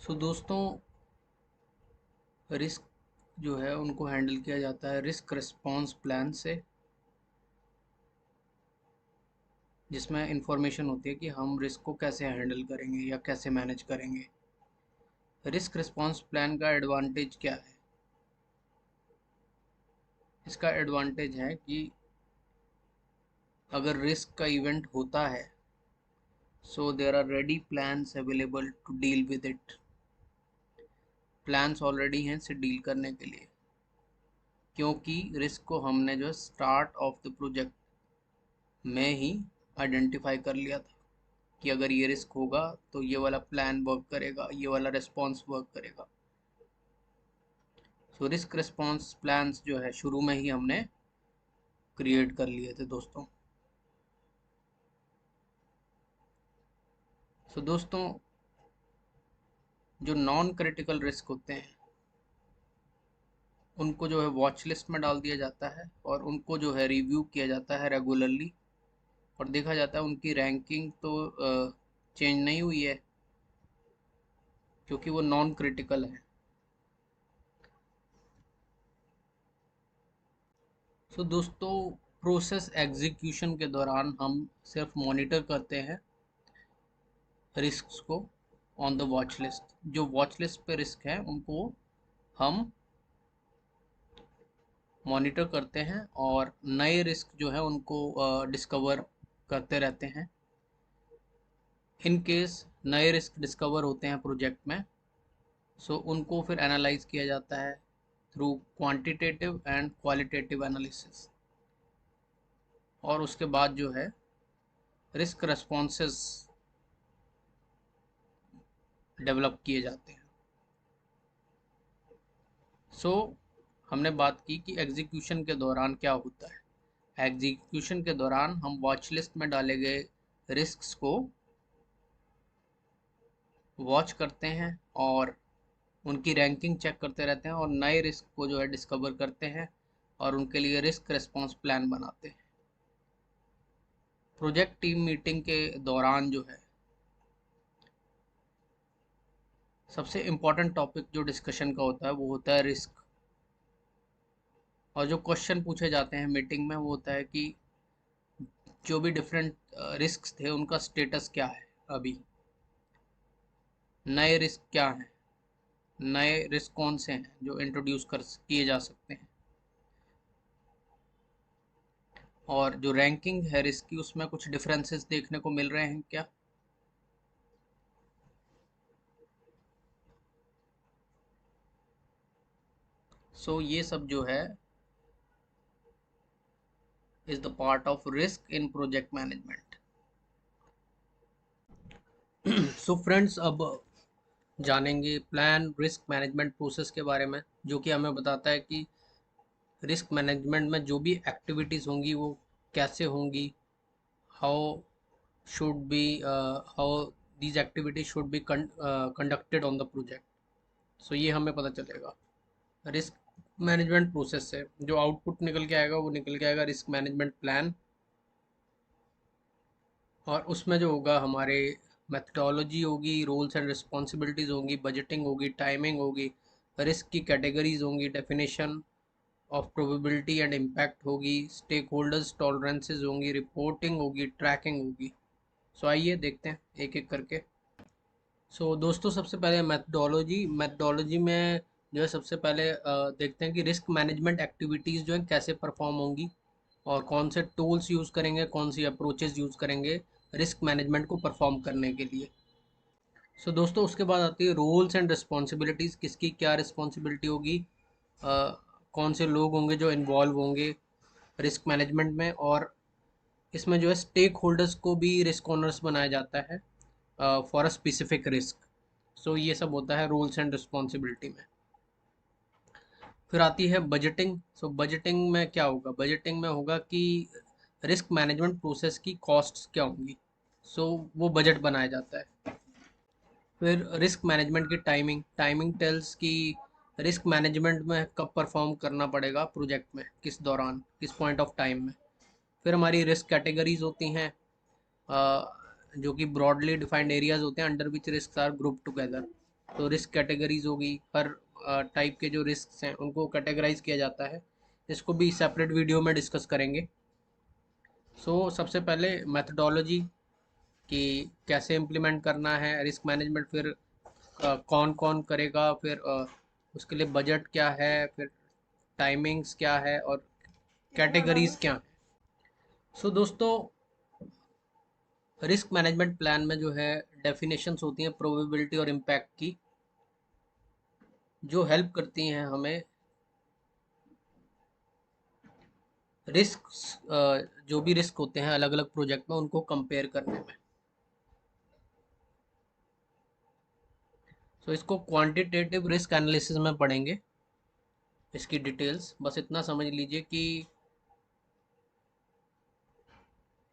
दोस्तों, रिस्क जो है उनको हैंडल किया जाता है रिस्क रिस्पॉन्स प्लान से, जिसमें इंफॉर्मेशन होती है कि हम रिस्क को कैसे हैंडल करेंगे या कैसे मैनेज करेंगे। रिस्क रिस्पॉन्स प्लान का एडवांटेज क्या है? इसका एडवांटेज है कि अगर रिस्क का इवेंट होता है, so there are ready plans available to deal with it. Plans already हैं इससे डील करने के लिए, क्योंकि रिस्क को हमने जो है स्टार्ट ऑफ द प्रोजेक्ट में ही आइडेंटिफाई कर लिया था कि अगर ये रिस्क होगा तो ये वाला प्लान वर्क करेगा, ये वाला रिस्पॉन्स वर्क करेगा। सो रिस्क रिस्पॉन्स प्लान्स जो है शुरू में ही हमने क्रिएट कर लिए थे दोस्तों। दोस्तों, जो नॉन क्रिटिकल रिस्क होते हैं उनको जो है वॉच लिस्ट में डाल दिया जाता है और उनको जो है रिव्यू किया जाता है रेगुलरली, और देखा जाता है उनकी रैंकिंग तो चेंज नहीं हुई है क्योंकि वो नॉन क्रिटिकल है। दोस्तों, प्रोसेस एग्जीक्यूशन के दौरान हम सिर्फ मॉनिटर करते हैं रिस्क्स को ऑन द वॉच लिस्ट। जो वॉच लिस्ट पे रिस्क है उनको हम मॉनिटर करते हैं और नए रिस्क जो है उनको डिस्कवर करते रहते हैं। इन केस नए रिस्क डिस्कवर होते हैं प्रोजेक्ट में, उनको फिर एनालाइज किया जाता है through quantitative and qualitative analysis, और उसके बाद जो है रिस्क रेस्पॉन्सेस डेवलप किए जाते हैं। हमने बात की कि एग्जीक्यूशन के दौरान क्या होता है। एग्जीक्यूशन के दौरान हम वॉच लिस्ट में डाले गए रिस्क्स को वॉच करते हैं और उनकी रैंकिंग चेक करते रहते हैं और नए रिस्क को जो है डिस्कवर करते हैं और उनके लिए रिस्क रिस्पॉन्स प्लान बनाते हैं। प्रोजेक्ट टीम मीटिंग के दौरान जो है सबसे इम्पॉर्टेंट टॉपिक जो डिस्कशन का होता है वो होता है रिस्क, और जो क्वेश्चन पूछे जाते हैं मीटिंग में वो होता है कि जो भी डिफरेंट रिस्क थे उनका स्टेटस क्या है, अभी नए रिस्क क्या हैं, नए रिस्क कौन से हैं जो इंट्रोड्यूस कर किए जा सकते हैं, और जो रैंकिंग है रिस्क की उसमें कुछ डिफरेंसेस देखने को मिल रहे हैं क्या। ये सब जो है is the part of risk in project management. Friends, अब जानेंगे प्लान रिस्क मैनेजमेंट प्रोसेस के बारे में, जो कि हमें बताता है कि रिस्क मैनेजमेंट में जो भी एक्टिविटीज़ होंगी वो कैसे होंगी, how should be how these activities should be conducted on the project। ये हमें पता चलेगा रिस्क मैनेजमेंट प्रोसेस से। जो आउटपुट निकल के आएगा वो निकल के आएगा रिस्क मैनेजमेंट प्लान, और उसमें जो होगा हमारे मेथडोलॉजी होगी, रोल्स एंड रिस्पॉन्सिबिलिटीज़ होंगी, बजटिंग होगी, टाइमिंग होगी, रिस्क की कैटेगरीज होंगी, definition of probability and impact होगी, स्टेक होल्डर्स टॉलरेंसेज होंगी, रिपोर्टिंग होगी, ट्रैकिंग होगी। आइए देखते हैं एक एक करके। दोस्तों, सबसे पहले मैथडोलॉजी में जो है सबसे पहले देखते हैं कि रिस्क मैनेजमेंट एक्टिविटीज़ जो है कैसे परफॉर्म होंगी और कौन से टूल्स यूज़ करेंगे, कौन सी अप्रोचेस यूज़ करेंगे रिस्क मैनेजमेंट को परफॉर्म करने के लिए। दोस्तों, उसके बाद आती है रोल्स एंड रिस्पॉन्सिबिलिटीज़, किसकी क्या रिस्पॉन्सिबिलिटी होगी, कौन से लोग होंगे जो इन्वॉल्व होंगे रिस्क मैनेजमेंट में, और इसमें जो है स्टेक होल्डर्स को भी रिस्क ओनर्स बनाया जाता है फॉर अ स्पेसिफिक रिस्क। ये सब होता है रोल्स एंड रिस्पॉन्सिबिलिटी में। फिर आती है बजटिंग। बजटिंग में क्या होगा, बजटिंग में होगा कि रिस्क मैनेजमेंट प्रोसेस की कॉस्ट्स क्या होंगी, वो बजट बनाया जाता है। फिर रिस्क मैनेजमेंट की टाइमिंग टेल्स की रिस्क मैनेजमेंट में कब परफॉर्म करना पड़ेगा प्रोजेक्ट में, किस दौरान, किस पॉइंट ऑफ टाइम में। फिर हमारी रिस्क कैटेगरीज होती हैं, जो कि ब्रॉडली डिफाइंड एरियाज होते हैं under which risk are group together. तो रिस्क कैटेगरीज होगी, हर टाइप के जो रिस्क हैं उनको कैटेगराइज किया जाता है। इसको भी सेपरेट वीडियो में डिस्कस करेंगे। सबसे पहले मेथडोलॉजी कि कैसे इम्प्लीमेंट करना है रिस्क मैनेजमेंट, फिर कौन कौन करेगा, फिर उसके लिए बजट क्या है, फिर टाइमिंग्स क्या है, और कैटेगरीज क्या है। दोस्तों, रिस्क मैनेजमेंट प्लान में जो है डेफिनेशंस होती हैं प्रोबेबिलिटी और इम्पैक्ट की, जो हेल्प करती हैं हमें रिस्क, जो भी रिस्क होते हैं अलग अलग प्रोजेक्ट में उनको कंपेयर करने में। इसको क्वांटिटेटिव रिस्क एनालिसिस में पढ़ेंगे, इसकी डिटेल्स बस इतना समझ लीजिए कि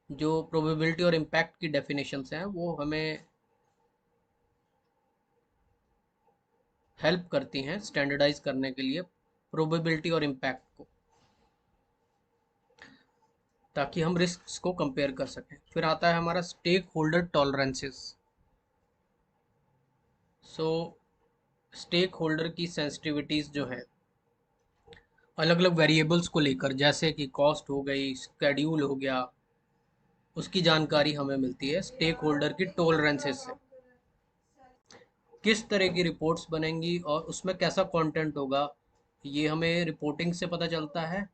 जो प्रोबेबिलिटी और इम्पैक्ट की डेफिनेशंस हैं वो हमें हेल्प करती हैं स्टैंडर्डाइज करने के लिए प्रोबेबिलिटी और इम्पैक्ट को, ताकि हम रिस्क को कंपेयर कर सकें। फिर आता है हमारा स्टेक होल्डर टॉलरेंसेस। सो स्टेक होल्डर की सेंसिटिविटीज़ जो है अलग अलग वेरिएबल्स को लेकर, जैसे कि कॉस्ट हो गई, स्केड्यूल हो गया, उसकी जानकारी हमें मिलती है स्टेक होल्डर की टॉलरेंसेस से। किस तरह की रिपोर्ट्स बनेंगी और उसमें कैसा कंटेंट होगा, ये हमें रिपोर्टिंग से पता चलता है।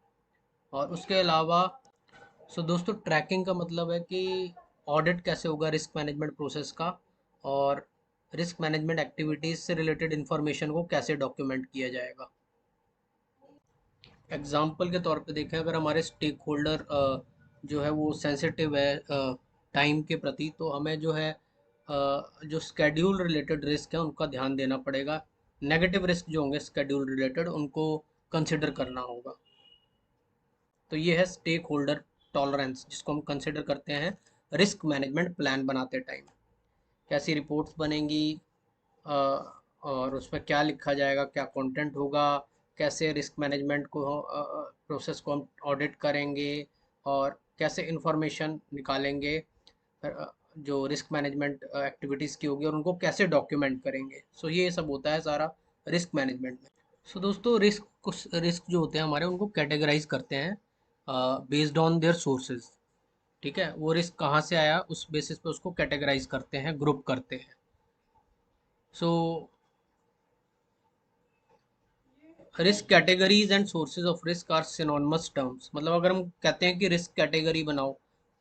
और उसके अलावा दोस्तों, ट्रैकिंग का मतलब है कि ऑडिट कैसे होगा रिस्क मैनेजमेंट प्रोसेस का, और रिस्क मैनेजमेंट एक्टिविटीज़ से रिलेटेड इंफॉर्मेशन को कैसे डॉक्यूमेंट किया जाएगा। एग्जाम्पल के तौर पे देखें, अगर हमारे स्टेक होल्डर जो है वो सेंसिटिव है टाइम के प्रति, तो हमें जो है जो स्केड्यूल रिलेटेड रिस्क है उनका ध्यान देना पड़ेगा। नेगेटिव रिस्क जो होंगे स्केड्यूल रिलेटेड उनको कंसिडर करना होगा। तो ये है स्टेक होल्डर टॉलरेंस, जिसको हम कंसिडर करते हैं रिस्क मैनेजमेंट प्लान बनाते टाइम। कैसी रिपोर्ट्स बनेंगी, और उसमें क्या लिखा जाएगा, क्या कंटेंट होगा, कैसे रिस्क मैनेजमेंट को प्रोसेस को हम ऑडिट करेंगे, और कैसे इंफॉर्मेशन निकालेंगे जो रिस्क मैनेजमेंट एक्टिविटीज़ की होगी, और उनको कैसे डॉक्यूमेंट करेंगे। ये सब होता है सारा रिस्क मैनेजमेंट में। दोस्तों, रिस्क, कुछ रिस्क जो होते हैं हमारे उनको कैटेगराइज करते हैं बेस्ड ऑन देयर सोर्सेज। ठीक है, वो रिस्क कहाँ से आया उस बेसिस पे उसको कैटेगराइज करते हैं, ग्रुप करते हैं। So risk categories and sources of risk are synonymous terms. मतलब अगर हम कहते हैं कि रिस्क कैटेगरी बनाओ,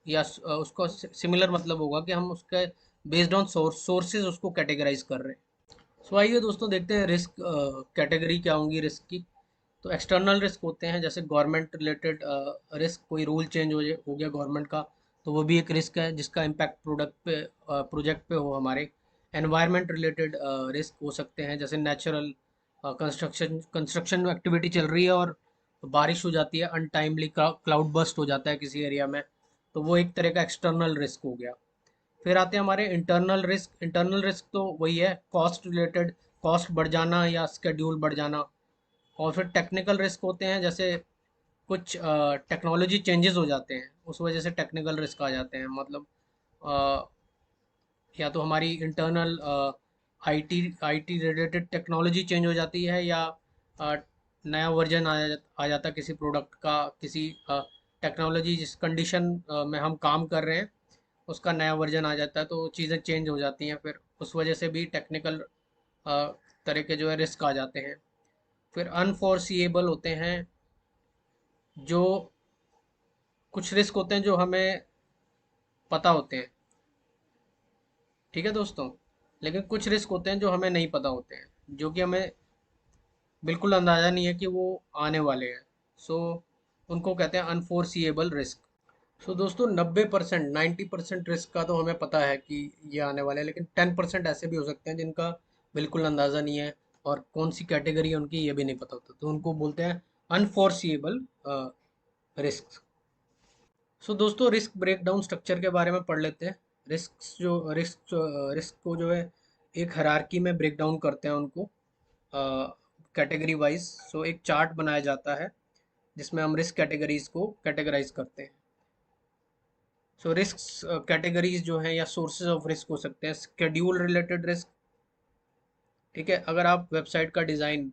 या उसका सिमिलर मतलब होगा कि हम उसके बेस्ड ऑन सोर्सेज उसको कैटेगराइज कर रहे हैं। आइए दोस्तों देखते हैं रिस्क कैटेगरी क्या होंगी रिस्क की। तो एक्सटर्नल रिस्क होते हैं, जैसे गवर्नमेंट रिलेटेड रिस्क, कोई रूल चेंज हो गया गवर्नमेंट का, तो वो भी एक रिस्क है जिसका इम्पैक्ट प्रोजेक्ट पे हो हमारे। एनवायरनमेंट रिलेटेड रिस्क हो सकते हैं, जैसे नेचुरल कंस्ट्रक्शन एक्टिविटी चल रही है और बारिश हो जाती है, अनटाइमली क्लाउड बस्ट हो जाता है किसी एरिया में, तो वो एक तरह का एक्सटर्नल रिस्क हो गया। फिर आते हैं हमारे इंटरनल रिस्क। इंटरनल रिस्क तो वही है कॉस्ट रिलेटेड, कॉस्ट बढ़ जाना या स्केड्यूल बढ़ जाना। और फिर टेक्निकल रिस्क होते हैं, जैसे कुछ टेक्नोलॉजी चेंजेस हो जाते हैं, उस वजह से टेक्निकल रिस्क आ जाते हैं। मतलब अ, या तो हमारी internal IT IT related technology change हो जाती है, या अ, नया वर्जन आ जाता है किसी प्रोडक्ट का, किसी टेक्नोलॉजी जिस कंडीशन में हम काम कर रहे हैं उसका नया वर्जन आ जाता है, तो चीज़ें चेंज हो जाती हैं, फिर उस वजह से भी टेक्निकल तरह के जो है रिस्क आ जाते हैं। फिर अनफोर्सिएबल होते हैं, जो कुछ रिस्क होते हैं जो हमें पता होते हैं, ठीक है दोस्तों, लेकिन कुछ रिस्क होते हैं जो हमें नहीं पता होते हैं, जो कि हमें बिल्कुल अंदाज़ा नहीं है कि वो आने वाले हैं। सो उनको कहते हैं अनफोर्सिएबल रिस्क। दोस्तों, 90% 90% रिस्क का तो हमें पता है कि ये आने वाले हैं, लेकिन 10% ऐसे भी हो सकते हैं जिनका बिल्कुल अंदाज़ा नहीं है, और कौन सी कैटेगरी है उनकी ये भी नहीं पता होता, तो उनको बोलते हैं अनफोर्सिएबल रिस्क। दोस्तों, रिस्क ब्रेकडाउन स्ट्रक्चर के बारे में पढ़ लेते हैं। रिस्क को जो है एक हायरार्की में ब्रेक डाउन करते हैं उनको कैटेगरी वाइज। एक चार्ट बनाया जाता है जिसमें हम रिस्क कैटेगरीज को कैटेगराइज करते हैं। रिस्क कैटेगरीज जो हैं या सोर्सेज ऑफ रिस्क हो सकते हैं स्केड्यूल रिलेटेड रिस्क, ठीक है, अगर आप वेबसाइट का डिज़ाइन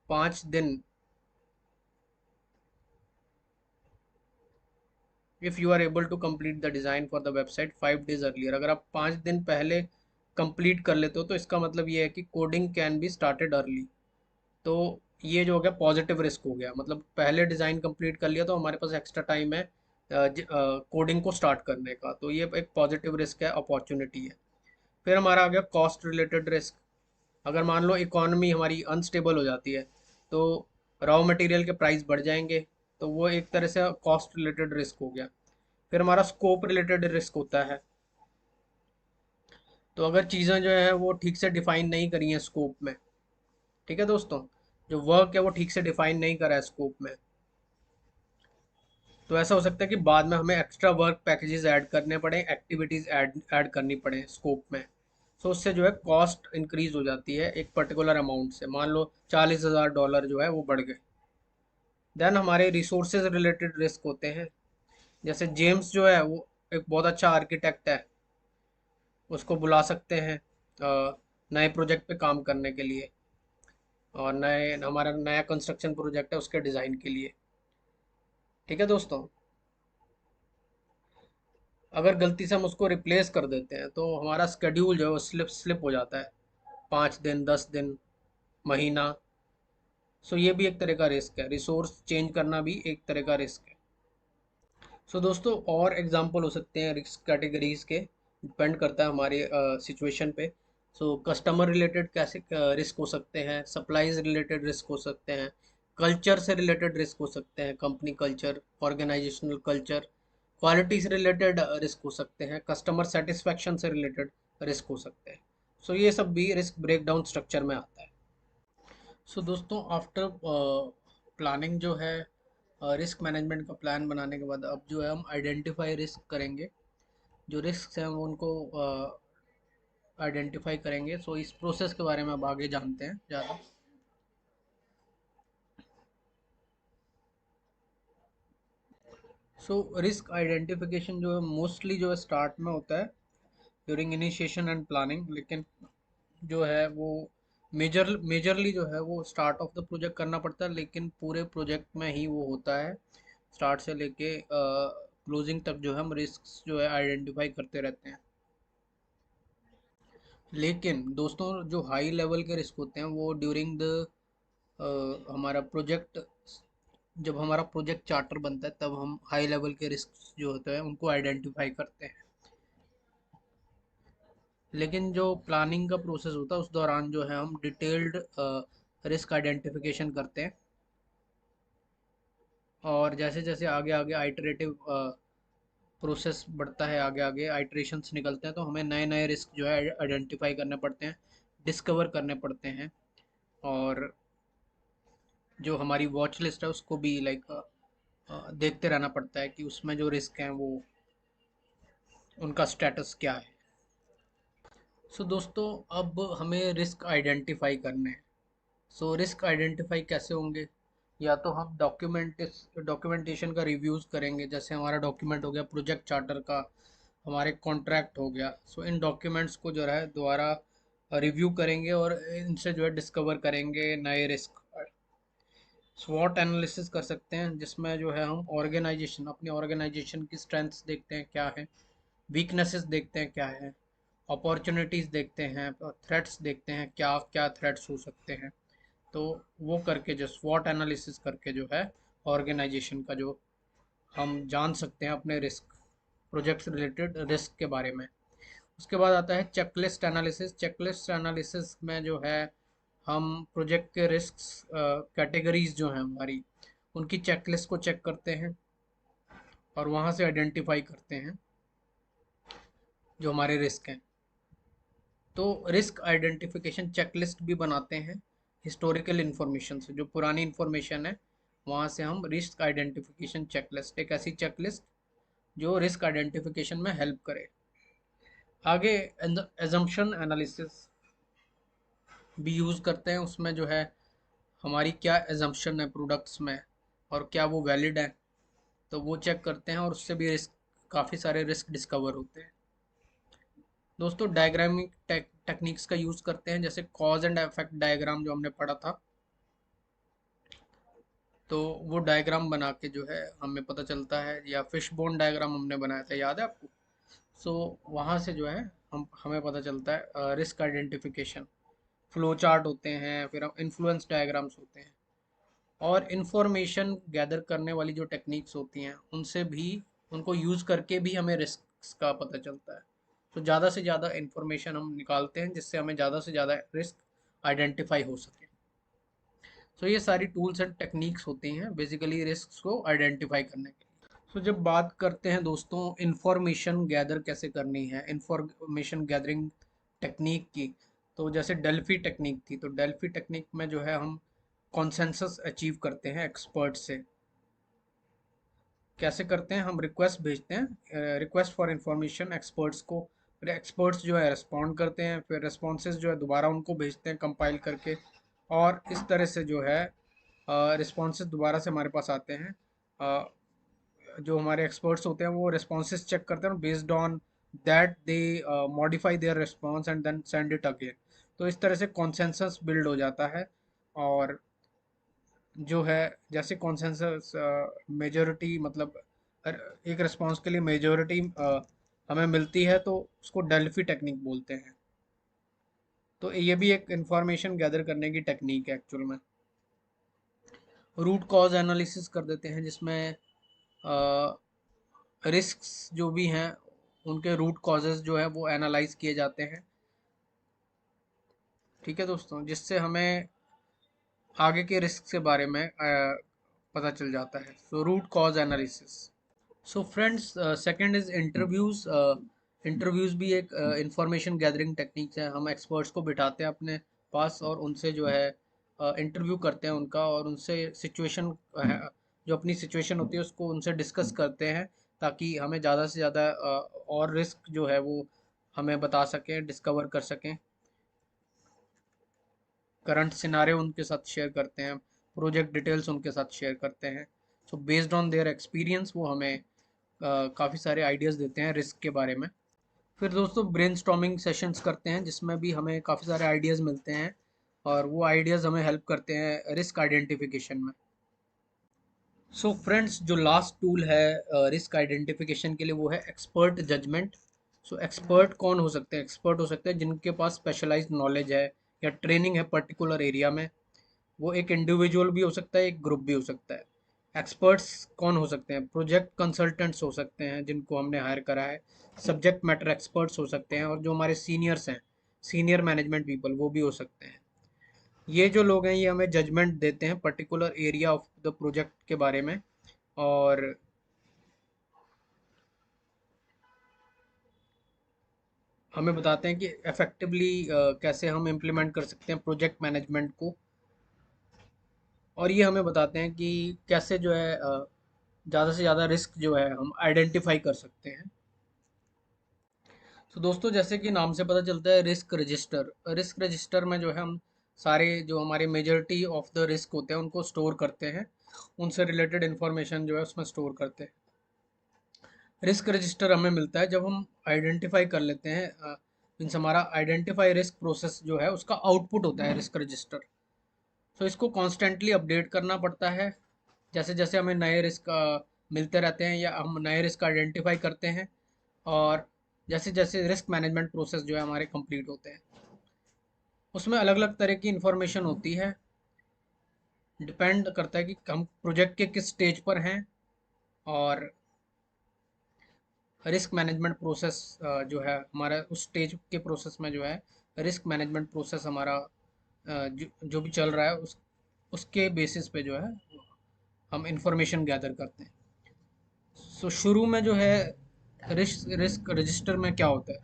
5 दिन, if you are able to complete the design for the website 5 days earlier, अगर आप 5 दिन पहले कंप्लीट कर लेते हो तो इसका मतलब ये है कि coding can be started early. तो ये जो हो गया पॉजिटिव रिस्क हो गया, मतलब पहले डिज़ाइन कंप्लीट कर लिया तो हमारे पास एक्स्ट्रा टाइम है कोडिंग को स्टार्ट करने का, तो ये एक पॉजिटिव रिस्क है, अपॉर्चुनिटी है। फिर हमारा आ गया कॉस्ट रिलेटेड रिस्क। अगर मान लो इकोनॉमी हमारी अनस्टेबल हो जाती है तो रॉ मटेरियल के प्राइस बढ़ जाएंगे, तो वो एक तरह से कॉस्ट रिलेटेड रिस्क हो गया। फिर हमारा स्कोप रिलेटेड रिस्क होता है, तो अगर चीज़ें जो है वो ठीक से डिफाइन नहीं करी हैं स्कोप में, ठीक है दोस्तों, जो वर्क है वो ठीक से डिफाइन नहीं करा है स्कोप में, तो ऐसा हो सकता है कि बाद में हमें एक्स्ट्रा वर्क पैकेजेस ऐड करने पड़े, एक्टिविटीज़ ऐड करनी पड़े स्कोप में। सो उससे जो है कॉस्ट इंक्रीज हो जाती है एक पर्टिकुलर अमाउंट से, मान लो $40,000 जो है वो बढ़ गए। देन हमारे रिसोर्सेज रिलेटेड रिस्क होते हैं, जैसे जेम्स जो है वो एक बहुत अच्छा आर्किटेक्ट है, उसको बुला सकते हैं नए प्रोजेक्ट पे काम करने के लिए, और नए हमारा नया कंस्ट्रक्शन प्रोजेक्ट है उसके डिज़ाइन के लिए। ठीक है दोस्तों, अगर गलती से हम उसको रिप्लेस कर देते हैं तो हमारा स्केड्यूल जो है वो स्लिप स्लिप हो जाता है, 5 दिन 10 दिन, महीना। सो ये भी एक तरह का रिस्क है, रिसोर्स चेंज करना भी एक तरह का रिस्क है। सो दोस्तों और एग्जांपल हो सकते हैं रिस्क कैटेगरीज के, डिपेंड करता है हमारे सिचुएशन पे। सो कस्टमर रिलेटेड कैसे रिस्क हो सकते हैं, सप्लाईज रिलेटेड रिस्क हो सकते हैं, कल्चर से रिलेटेड रिस्क हो सकते हैं, company culture, organisational culture, quality से रिलेटेड रिस्क हो सकते हैं, कस्टमर सेटिस्फेक्शन से रिलेटेड रिस्क हो सकते हैं। सो ये सब भी रिस्क ब्रेकडाउन स्ट्रक्चर में आता है। सो दोस्तों आफ्टर प्लानिंग जो है, रिस्क मैनेजमेंट का प्लान बनाने के बाद अब जो है हम आइडेंटिफाई रिस्क करेंगे, जो रिस्क हैं वो उनको आइडेंटिफाई करेंगे। सो इस प्रोसेस के बारे में अब आगे जानते हैं ज़्यादा। सो रिस्क आइडेंटिफिकेशन जो है मोस्टली जो है स्टार्ट में होता है ड्यूरिंग इनिशिएशन एंड प्लानिंग, लेकिन जो है वो मेजरली जो है वो स्टार्ट ऑफ द प्रोजेक्ट करना पड़ता है, लेकिन पूरे प्रोजेक्ट में ही वो होता है, स्टार्ट से लेके क्लोजिंग तक जो है हम रिस्क जो है आइडेंटिफाई करते रहते हैं। लेकिन दोस्तों जो हाई लेवल के रिस्क होते हैं वो ड्यूरिंग द हमारा प्रोजेक्ट, जब हमारा प्रोजेक्ट चार्टर बनता है तब हम हाई लेवल के रिस्क जो होते हैं उनको आइडेंटिफाई करते हैं। लेकिन जो प्लानिंग का प्रोसेस होता है उस दौरान जो है हम डिटेल्ड रिस्क आइडेंटिफिकेशन करते हैं, और जैसे जैसे आगे आगे आइटरेटिव प्रोसेस बढ़ता है, आगे आगे आइटरेशंस निकलते हैं, तो हमें नए नए रिस्क जो है आइडेंटिफाई करने पड़ते हैं, डिस्कवर करने पड़ते हैं, और जो हमारी वॉच लिस्ट है उसको भी लाइक देखते रहना पड़ता है कि उसमें जो रिस्क हैं वो उनका स्टेटस क्या है। सो दोस्तों अब हमें रिस्क आइडेंटिफाई करने हैं। सो रिस्क आइडेंटिफाई कैसे होंगे, या तो हम डॉक्यूमेंटेशन का रिव्यूज़ करेंगे, जैसे हमारा डॉक्यूमेंट हो गया प्रोजेक्ट चार्टर का, हमारे कॉन्ट्रैक्ट हो गया। सो इन डॉक्यूमेंट्स को जो है दोबारा रिव्यू करेंगे और इनसे जो है डिस्कवर करेंगे नए रिस्क। स्वॉट एनालिसिस कर सकते हैं, जिसमें जो है हम ऑर्गेनाइजेशन, अपनी ऑर्गेनाइजेशन की स्ट्रेंथ्स देखते हैं क्या है, वीकनेसेस देखते हैं क्या है, अपॉर्चुनिटीज़ देखते हैं, थ्रेट्स देखते हैं क्या क्या थ्रेट्स हो सकते हैं। तो वो करके जो स्वॉट एनालिसिस करके जो है ऑर्गेनाइजेशन का जो हम जान सकते हैं अपने रिस्क, प्रोजेक्ट्स रिलेटेड रिस्क के बारे में। उसके बाद आता है चेकलिस्ट एनालिसिस। चेकलिस्ट एनालिसिस में जो है हम प्रोजेक्ट के रिस्क कैटेगरीज जो हैं हमारी, उनकी चेकलिस्ट को चेक करते हैं और वहाँ से आइडेंटिफाई करते हैं जो हमारे रिस्क हैं। तो रिस्क आइडेंटिफिकेशन चेकलिस्ट भी बनाते हैं हिस्टोरिकल इन्फॉर्मेशन से, जो पुरानी इन्फॉर्मेशन है वहाँ से हम रिस्क आइडेंटिफिकेशन चेकलिस्ट, एक ऐसी चेकलिस्ट जो रिस्क आइडेंटिफिकेशन में हेल्प करे। आगे एजम्पशन एनालिसिस भी यूज़ करते हैं, उसमें जो है हमारी क्या एजम्पशन है प्रोडक्ट्स में और क्या वो वैलिड है, तो वो चेक करते हैं और उससे भी रिस्क, काफ़ी सारे रिस्क डिस्कवर होते हैं। दोस्तों डायग्रामिक टेक्निक्स का यूज़ करते हैं, जैसे कॉज एंड इफेक्ट डायग्राम जो हमने पढ़ा था, तो वो डायग्राम बना के जो है हमें पता चलता है, या फिश बोन डायग्राम हमने बनाया था, याद है आपको? सो वहाँ से जो है हमें पता चलता है रिस्क आइडेंटिफिकेशन। फ्लो चार्ट होते हैं, फिर इन्फ्लुएंस डायग्राम्स होते हैं, और इन्फॉर्मेशन गैदर करने वाली जो टेक्निक्स होती हैं उनसे भी, उनको यूज़ करके भी हमें रिस्क का पता चलता है। तो ज़्यादा से ज़्यादा इन्फॉर्मेशन हम निकालते हैं जिससे हमें ज़्यादा से ज़्यादा रिस्क आइडेंटिफाई हो सके। सो ये सारी टूल्स एंड टेक्निक्स होती हैं बेसिकली रिस्क को आइडेंटिफाई करने के लिए। सो जब बात करते हैं दोस्तों इंफॉर्मेशन गैदर कैसे करनी है, इंफॉर्मेशन गैदरिंग टेक्निक की, तो जैसे डेल्फी टेक्निक थी, तो डेल्फी टेक्निक में जो है हम कॉन्सेंसस अचीव करते हैं एक्सपर्ट से। कैसे करते हैं? हम रिक्वेस्ट भेजते हैं, रिक्वेस्ट फॉर इंफॉर्मेशन एक्सपर्ट्स को, फिर एक्सपर्ट्स जो है रिस्पॉन्ड करते हैं, फिर रिस्पॉन्सेज जो है दोबारा उनको भेजते हैं कंपाइल करके, और इस तरह से जो है रिस्पॉन्सेज दोबारा से हमारे पास आते हैं। अ, जो हमारे एक्सपर्ट्स होते हैं वो रिस्पॉन्सेज चेक करते हैं, based on that they modify their response and then send it again. तो इस तरह से कॉन्सेंसस बिल्ड हो जाता है। और जो है जैसे कॉन्सेंसस मेजोरिटी, मतलब एक रिस्पॉन्स के लिए मेजोरिटी हमें मिलती है, तो उसको डेल्फी टेक्निक बोलते हैं। तो ये भी एक इंफॉर्मेशन गैदर करने की टेक्निक है एक्चुअल में। रूट कॉज एनालिसिस कर देते हैं, जिसमें रिस्क्स जो भी हैं उनके रूट कॉजेज जो है वो एनालाइज किए जाते हैं। ठीक है दोस्तों, जिससे हमें आगे के रिस्क के बारे में पता चल जाता है। So root cause analysis. So friends, second is interviews. Interviews भी एक इंफॉर्मेशन गैदरिंग टेक्निक है। हम एक्सपर्ट्स को बिठाते हैं अपने पास और उनसे जो है इंटरव्यू करते हैं उनका, और उनसे सिचुएशन, जो अपनी सिचुएशन होती है उसको उनसे डिस्कस करते हैं, ताकि हमें ज़्यादा से ज़्यादा और रिस्क जो है वो हमें बता सकें, डिस्कवर कर सकें। करंट सिनारियो उनके साथ शेयर करते हैं, प्रोजेक्ट डिटेल्स उनके साथ शेयर करते हैं। So based on their experience वो हमें काफ़ी सारे आइडियाज़ देते हैं रिस्क के बारे में। फिर दोस्तों ब्रेनस्टॉर्मिंग सेशंस करते हैं, जिसमें भी हमें काफ़ी सारे आइडियाज़ मिलते हैं, और वो आइडियाज़ हमें हेल्प करते हैं रिस्क आइडेंटिफिकेशन में। सो फ्रेंड्स, जो लास्ट टूल है रिस्क आइडेंटिफिकेशन के लिए वो है एक्सपर्ट जजमेंट। सो एक्सपर्ट कौन हो सकते हैं? एक्सपर्ट हो सकते हैं जिनके पास स्पेशलाइज्ड नॉलेज है या ट्रेनिंग है पर्टिकुलर एरिया में। वो एक इंडिविजुअल भी हो सकता है, एक ग्रुप भी हो सकता है। एक्सपर्ट्स कौन हो सकते हैं? प्रोजेक्ट कंसल्टेंट्स हो सकते हैं जिनको हमने हायर करा है, सब्जेक्ट मैटर एक्सपर्ट्स हो सकते हैं, और जो हमारे सीनियर्स हैं, सीनियर मैनेजमेंट पीपल, वो भी हो सकते हैं। ये जो लोग हैं ये हमें जजमेंट देते हैं particular area of the project के बारे में, और हमें बताते हैं कि इफेक्टिवली कैसे हम इम्प्लीमेंट कर सकते हैं प्रोजेक्ट मैनेजमेंट को। और ये हमें बताते हैं कि कैसे जो है ज़्यादा से ज़्यादा रिस्क जो है हम आइडेंटिफाई कर सकते हैं। तो दोस्तों जैसे कि नाम से पता चलता है, रिस्क रजिस्टर, रिस्क रजिस्टर में जो है हम सारे जो हमारे मेजॉरिटी ऑफ द रिस्क होते हैं उनको स्टोर करते हैं, उनसे रिलेटेड इन्फॉर्मेशन जो है उसमें स्टोर करते हैं। रिस्क रजिस्टर हमें मिलता है जब हम आइडेंटिफाई कर लेते हैं, मीन्स हमारा आइडेंटिफाई रिस्क प्रोसेस जो है उसका आउटपुट होता है रिस्क रजिस्टर। तो इसको कॉन्स्टेंटली अपडेट करना पड़ता है, जैसे जैसे हमें नए रिस्क मिलते रहते हैं या हम नए रिस्क आइडेंटिफाई करते हैं, और जैसे जैसे रिस्क मैनेजमेंट प्रोसेस जो है हमारे कंप्लीट होते हैं। उसमें अलग अलग तरह की इंफॉर्मेशन होती है, डिपेंड करता है कि हम प्रोजेक्ट के किस स्टेज पर हैं, और रिस्क मैनेजमेंट प्रोसेस जो है हमारा उस स्टेज के प्रोसेस में जो है रिस्क मैनेजमेंट प्रोसेस हमारा जो भी चल रहा है उसके बेसिस पे जो है हम इंफॉर्मेशन गैदर करते हैं। सो शुरू में जो है रिस्क रिस्क रजिस्टर में क्या होता है?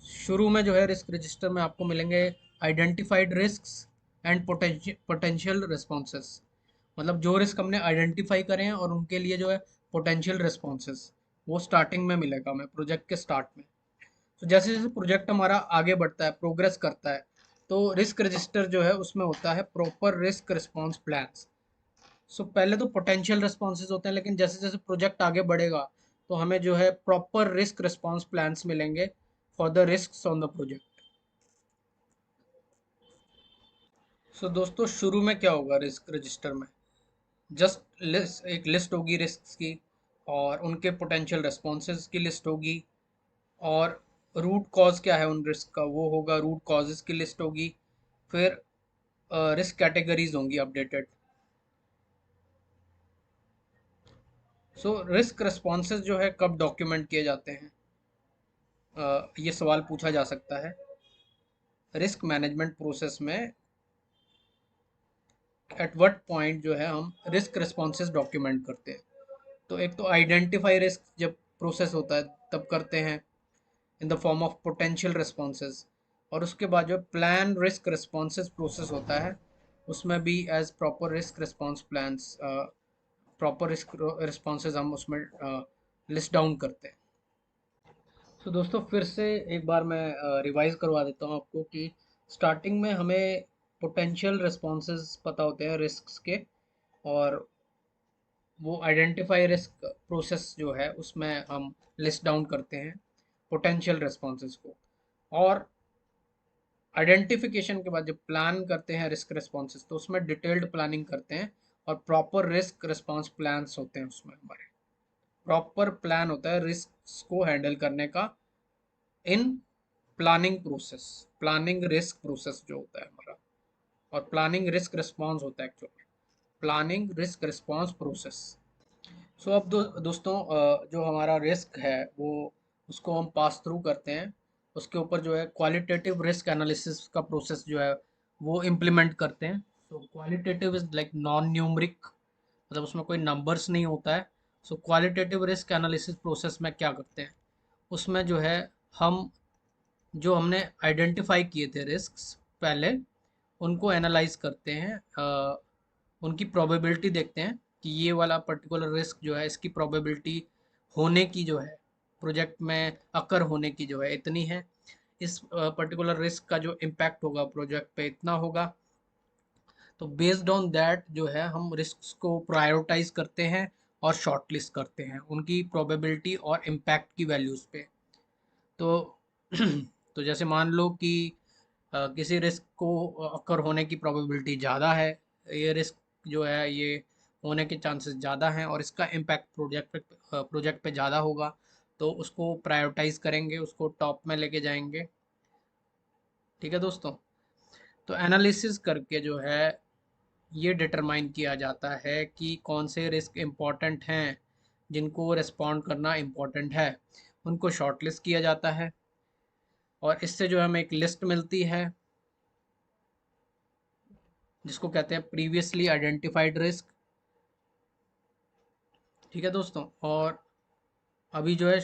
शुरू में जो है रिस्क रजिस्टर में आपको मिलेंगे identified risks and potential responses. मतलब जो रिस्क हमने आइडेंटिफाई करे हैं और उनके लिए जो है पोटेंशियल रिस्पॉन्सेस, वो स्टार्टिंग में मिलेगा हमें प्रोजेक्ट के स्टार्ट में। तो जैसे जैसे प्रोजेक्ट हमारा आगे बढ़ता है, प्रोग्रेस करता है, तो रिस्क रजिस्टर जो है उसमें होता है प्रॉपर रिस्क रिस्पॉन्स प्लान्स। सो पहले तो पोटेंशियल रिस्पॉन्सेज होते हैं, लेकिन जैसे जैसे प्रोजेक्ट आगे बढ़ेगा तो हमें जो है प्रॉपर रिस्क रिस्पॉन्स प्लान्स मिलेंगे for the risk on the project. So दोस्तों शुरू में क्या होगा रिस्क रजिस्टर में, जस्ट लिस्ट, एक लिस्ट होगी रिस्क की, और उनके पोटेंशियल रेस्पॉन्सेज की लिस्ट होगी, और रूट कॉज क्या है उन रिस्क का वो होगा, रूट कॉजेज की लिस्ट होगी। फिर रिस्क कैटेगरीज होंगी अपडेटेड। सो रिस्क रिस्पॉन्सेज जो है कब डॉक्यूमेंट किए जाते हैं, ये सवाल पूछा जा सकता है। रिस्क मैनेजमेंट प्रोसेस में एट व्हाट पॉइंट जो है हम रिस्क रिस्पॉन्सेज डॉक्यूमेंट करते हैं। तो एक तो आइडेंटिफाई रिस्क जब प्रोसेस होता है तब करते हैं in the form of potential responses, और उसके बाद जो प्लान रिस्क रिस्पॉन्सेज प्रोसेस होता है उसमें भी as proper risk response plans, proper risk responses हम उसमें लिस्ट डाउन करते हैं। तो दोस्तों फिर से एक बार मैं रिवाइज करवा देता हूँ आपको कि स्टार्टिंग में हमें पोटेंशियल रिस्पॉन्सेज पता होते हैं रिस्क के, और वो आइडेंटिफाई रिस्क प्रोसेस जो है उसमें हम लिस्ट डाउन करते हैं पोटेंशियल रिस्पॉन्सेज को, और आइडेंटिफिकेशन के बाद जब प्लान करते हैं रिस्क रिस्पॉन्सेज तो उसमें डिटेल्ड प्लानिंग करते हैं, और प्रॉपर रिस्क रिस्पॉन्स प्लान्स होते हैं उसमें हमारे, प्रॉपर प्लान होता है रिस्क को हैंडल करने का in planning process, planning risk process जो होता है हमारा, और प्लानिंग रिस्क रिस्पॉन्स होता है actually planning risk response process. So अब दोस्तों जो हमारा रिस्क है वो उसको हम पास थ्रू करते हैं, उसके ऊपर जो है क्वालिटेटिव रिस्क एनालिसिस का प्रोसेस जो है वो इम्प्लीमेंट करते हैं। So qualitative is like non numeric, मतलब उसमें कोई नंबर्स नहीं होता है। So qualitative risk analysis process में क्या करते हैं, उसमें जो है हम जो हमने आइडेंटिफाई किए थे रिस्क्स पहले उनको एनालाइज करते हैं, उनकी प्रोबेबिलिटी देखते हैं कि ये वाला पर्टिकुलर रिस्क जो है इसकी प्रोबेबिलिटी होने की जो है प्रोजेक्ट में अकर होने की जो है इतनी है, इस पर्टिकुलर रिस्क का जो इम्पैक्ट होगा प्रोजेक्ट पे इतना होगा। तो बेस्ड ऑन दैट जो है हम रिस्क को प्रायोरिटाइज करते हैं और शॉर्टलिस्ट करते हैं उनकी प्रोबेबिलिटी और इम्पैक्ट की वैल्यूज़ पे। तो तो जैसे मान लो कि किसी रिस्क को अकर होने की प्रोबेबिलिटी ज़्यादा है, ये रिस्क जो है ये होने के चांसेस ज़्यादा हैं और इसका इम्पैक्ट प्रोजेक्ट पे ज़्यादा होगा, तो उसको प्रायोरिटाइज करेंगे, उसको टॉप में लेके जाएंगे। ठीक है दोस्तों, तो एनालिसिस करके जो है ये डिटरमाइन किया जाता है कि कौन से रिस्क इम्पॉर्टेंट हैं, जिनको रिस्पॉन्ड करना इम्पॉर्टेंट है, उनको शॉर्टलिस्ट किया जाता है, और इससे जो हमें एक लिस्ट मिलती है जिसको कहते हैं प्रीवियसली आइडेंटिफाइड रिस्क। ठीक है दोस्तों, और अभी जो है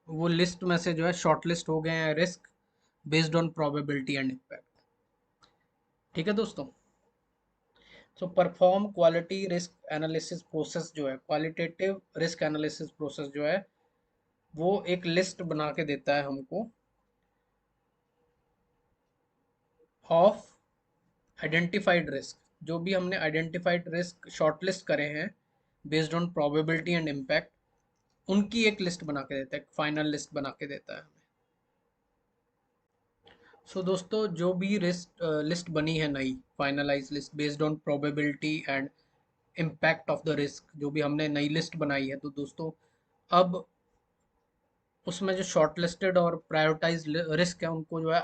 वो लिस्ट में से जो है शॉर्ट लिस्ट हो गए हैं risk based on probability and impact. ठीक है दोस्तों, so perform quality risk analysis process जो है, क्वालिटेटिव रिस्क एनालिसिस प्रोसेस जो है वो एक लिस्ट बना के देता है हमको ऑफ आइडेंटिफाइड रिस्क, जो भी हमने आइडेंटिफाइड रिस्क शॉर्टलिस्ट करे हैं based on probability and impact, उनकी एक लिस्ट बना के देता है, फाइनल लिस्ट बना के देता है हमें। सो दोस्तों जो भी रिस्क लिस्ट बनी है नई finalise list based on probability and impact of the risk, जो भी हमने नई लिस्ट बनाई है, तो दोस्तों अब उसमें जो शॉर्ट लिस्टेड और प्रायोरिटाइज रिस्क है उनको जो है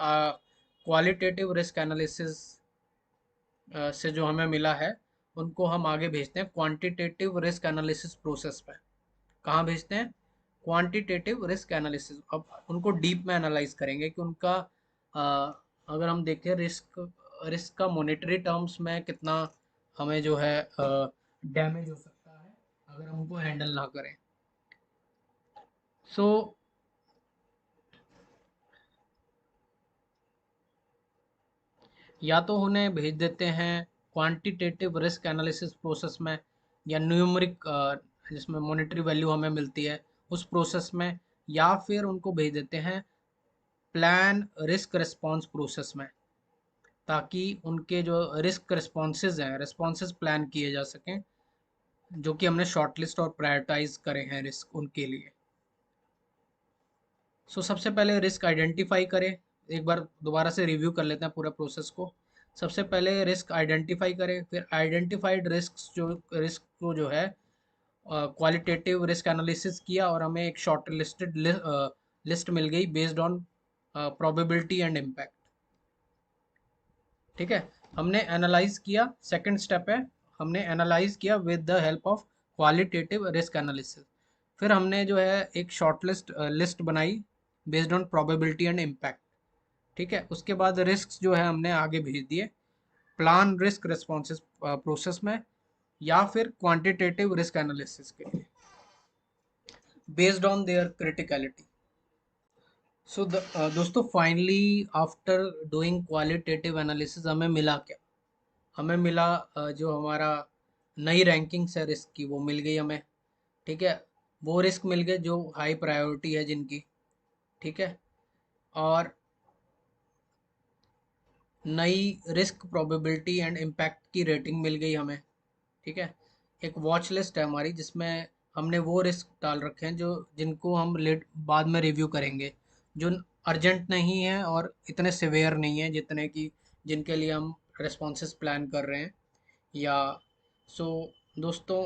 क्वालिटेटिव रिस्क एनालिसिस से जो हमें मिला है उनको हम आगे भेजते हैं क्वांटिटेटिव रिस्क एनालिसिस प्रोसेस पे। कहाँ भेजते हैं, क्वांटिटेटिव रिस्क एनालिसिस। अब उनको डीप में एनालाइज करेंगे कि उनका अगर हम देखें रिस्क रिस्क का मॉनेटरी टर्म्स में कितना हमें जो है डैमेज हो सकता है अगर हम उनको हैंडल ना करें। सो या तो उन्हें भेज देते हैं क्वांटिटेटिव रिस्क एनालिसिस प्रोसेस में, या न्यूमरिक जिसमें मॉनेटरी वैल्यू हमें मिलती है उस प्रोसेस में, या फिर उनको भेज देते हैं प्लान रिस्क रिस्पॉन्स प्रोसेस में, ताकि उनके जो रिस्क रिस्पॉन्सेज हैं रिस्पॉन्सेज प्लान किए जा सकें जो कि हमने शॉर्टलिस्ट और प्रायोरिटाइज करे हैं रिस्क उनके लिए। सो सबसे पहले रिस्क आइडेंटिफाई करें। एक बार दोबारा से रिव्यू कर लेते हैं पूरा प्रोसेस को। सबसे पहले रिस्क आइडेंटिफाई करें, फिर आइडेंटिफाइड रिस्क को जो है क्वालिटेटिव रिस्क एनालिसिस किया और हमें एक शॉर्ट लिस्टेड लिस्ट मिल गई based on probability and impact. ठीक है, हमने एनालाइज किया। सेकंड स्टेप है, हमने एनालाइज किया with the help of qualitative risk analysis. फिर हमने जो है एक शॉर्ट लिस्ट बनाई based on probability and impact. ठीक है, उसके बाद रिस्क जो है हमने आगे भेज दिए प्लान रिस्क रिस्पॉन्सेस प्रोसेस में या फिर क्वांटिटेटिव रिस्क एनालिसिस के लिए बेस्ड ऑन देयर क्रिटिकलिटी। सो दोस्तों, finally after doing qualitative analysis हमें मिला क्या? हमें मिला जो हमारा नई रैंकिंग्स है रिस्क की वो मिल गई हमें। ठीक है, वो रिस्क मिल गए जो हाई प्रायोरिटी है जिनकी। ठीक है, और नई रिस्क प्रोबेबिलिटी एंड इम्पैक्ट की रेटिंग मिल गई हमें। ठीक है, एक वॉच लिस्ट है हमारी जिसमें हमने वो रिस्क डाल रखे हैं जो जिनको हम लेट बाद में रिव्यू करेंगे, जो अर्जेंट नहीं है और इतने सिवियर नहीं है जितने कि जिनके लिए हम रिस्पॉन्सेस प्लान कर रहे हैं। या सो दोस्तों,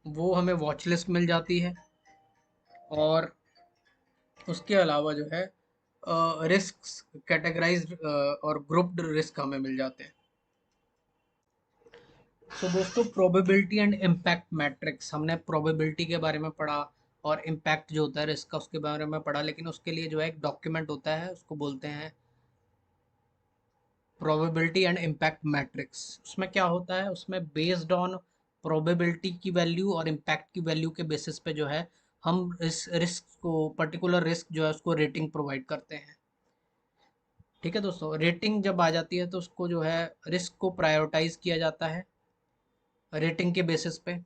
वो हमें वॉच लिस्ट मिल जाती है। और उसके अलावा जो है रिस्क कैटेगराइज्ड और ग्रुप्ड रिस्क हमें मिल जाते हैं। तो दोस्तों, प्रोबेबिलिटी एंड इम्पैक्ट मैट्रिक्स, हमने प्रोबेबिलिटी के बारे में पढ़ा और इम्पैक्ट जो होता है रिस्क का उसके बारे में पढ़ा, लेकिन उसके लिए जो है एक डॉक्यूमेंट होता है उसको बोलते हैं प्रोबेबिलिटी एंड इम्पैक्ट मैट्रिक्स। उसमें क्या होता है, उसमें बेस्ड ऑन प्रोबेबिलिटी की वैल्यू और इम्पैक्ट की वैल्यू के बेसिस पे जो है हम इस रिस्क को, पर्टिकुलर रिस्क जो है उसको रेटिंग प्रोवाइड करते हैं। ठीक है दोस्तों, रेटिंग जब आ जाती है तो उसको जो है रिस्क को प्रायोरिटाइज किया जाता है रेटिंग के बेसिस पे।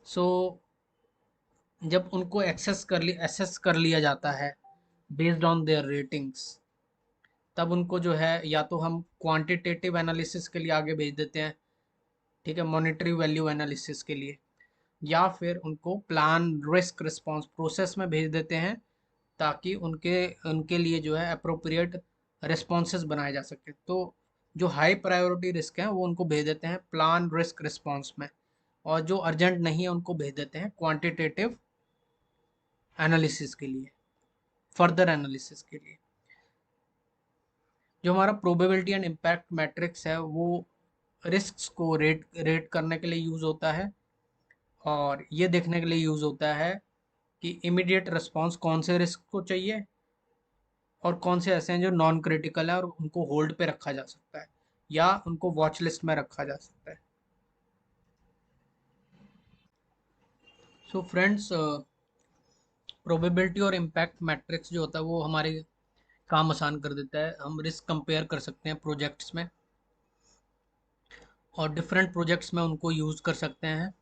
सो जब उनको एसेस कर लिया जाता है बेस्ड ऑन देयर रेटिंग्स, तब उनको जो है या तो हम क्वांटिटेटिव एनालिसिस के लिए आगे भेज देते हैं। ठीक है, मॉनेटरी वैल्यू एनालिसिस के लिए, या फिर उनको प्लान रिस्क रिस्पॉन्स प्रोसेस में भेज देते हैं ताकि उनके उनके लिए जो है अप्रोप्रिएट रिस्पॉन्सेस बनाए जा सके। तो जो हाई प्रायोरिटी रिस्क हैं वो उनको भेज देते हैं प्लान रिस्क रिस्पॉन्स में, और जो अर्जेंट नहीं है उनको भेज देते हैं क्वांटिटेटिव एनालिसिस के लिए, फर्दर एनालिसिस के लिए। जो हमारा प्रोबेबिलिटी एंड इम्पैक्ट मैट्रिक्स है वो रिस्क्स को रेट करने के लिए यूज़ होता है, और ये देखने के लिए यूज़ होता है कि इमीडिएट रिस्पॉन्स कौन से रिस्क को चाहिए और कौन से ऐसे हैं जो नॉन क्रिटिकल है और उनको होल्ड पे रखा जा सकता है या उनको वॉच लिस्ट में रखा जा सकता है। सो फ्रेंड्स, प्रोबेबिलिटी और इम्पैक्ट मैट्रिक्स जो होता है वो हमारे काम आसान कर देता है। हम रिस्क कंपेयर कर सकते हैं प्रोजेक्ट्स में, और डिफरेंट प्रोजेक्ट्स में उनको यूज़ कर सकते हैं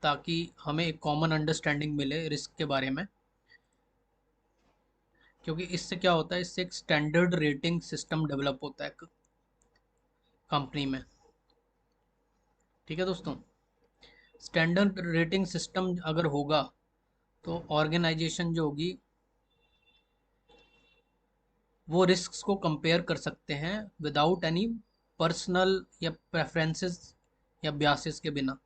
ताकि हमें एक कॉमन अंडरस्टैंडिंग मिले रिस्क के बारे में। क्योंकि इससे क्या होता है, इससे एक स्टैंडर्ड रेटिंग सिस्टम डेवलप होता है कंपनी में। ठीक है दोस्तों, स्टैंडर्ड रेटिंग सिस्टम अगर होगा तो ऑर्गेनाइजेशन जो होगी वो रिस्क्स को कंपेयर कर सकते हैं विदाउट एनी पर्सनल या प्रेफरेंसेस या बियासेस के बिना।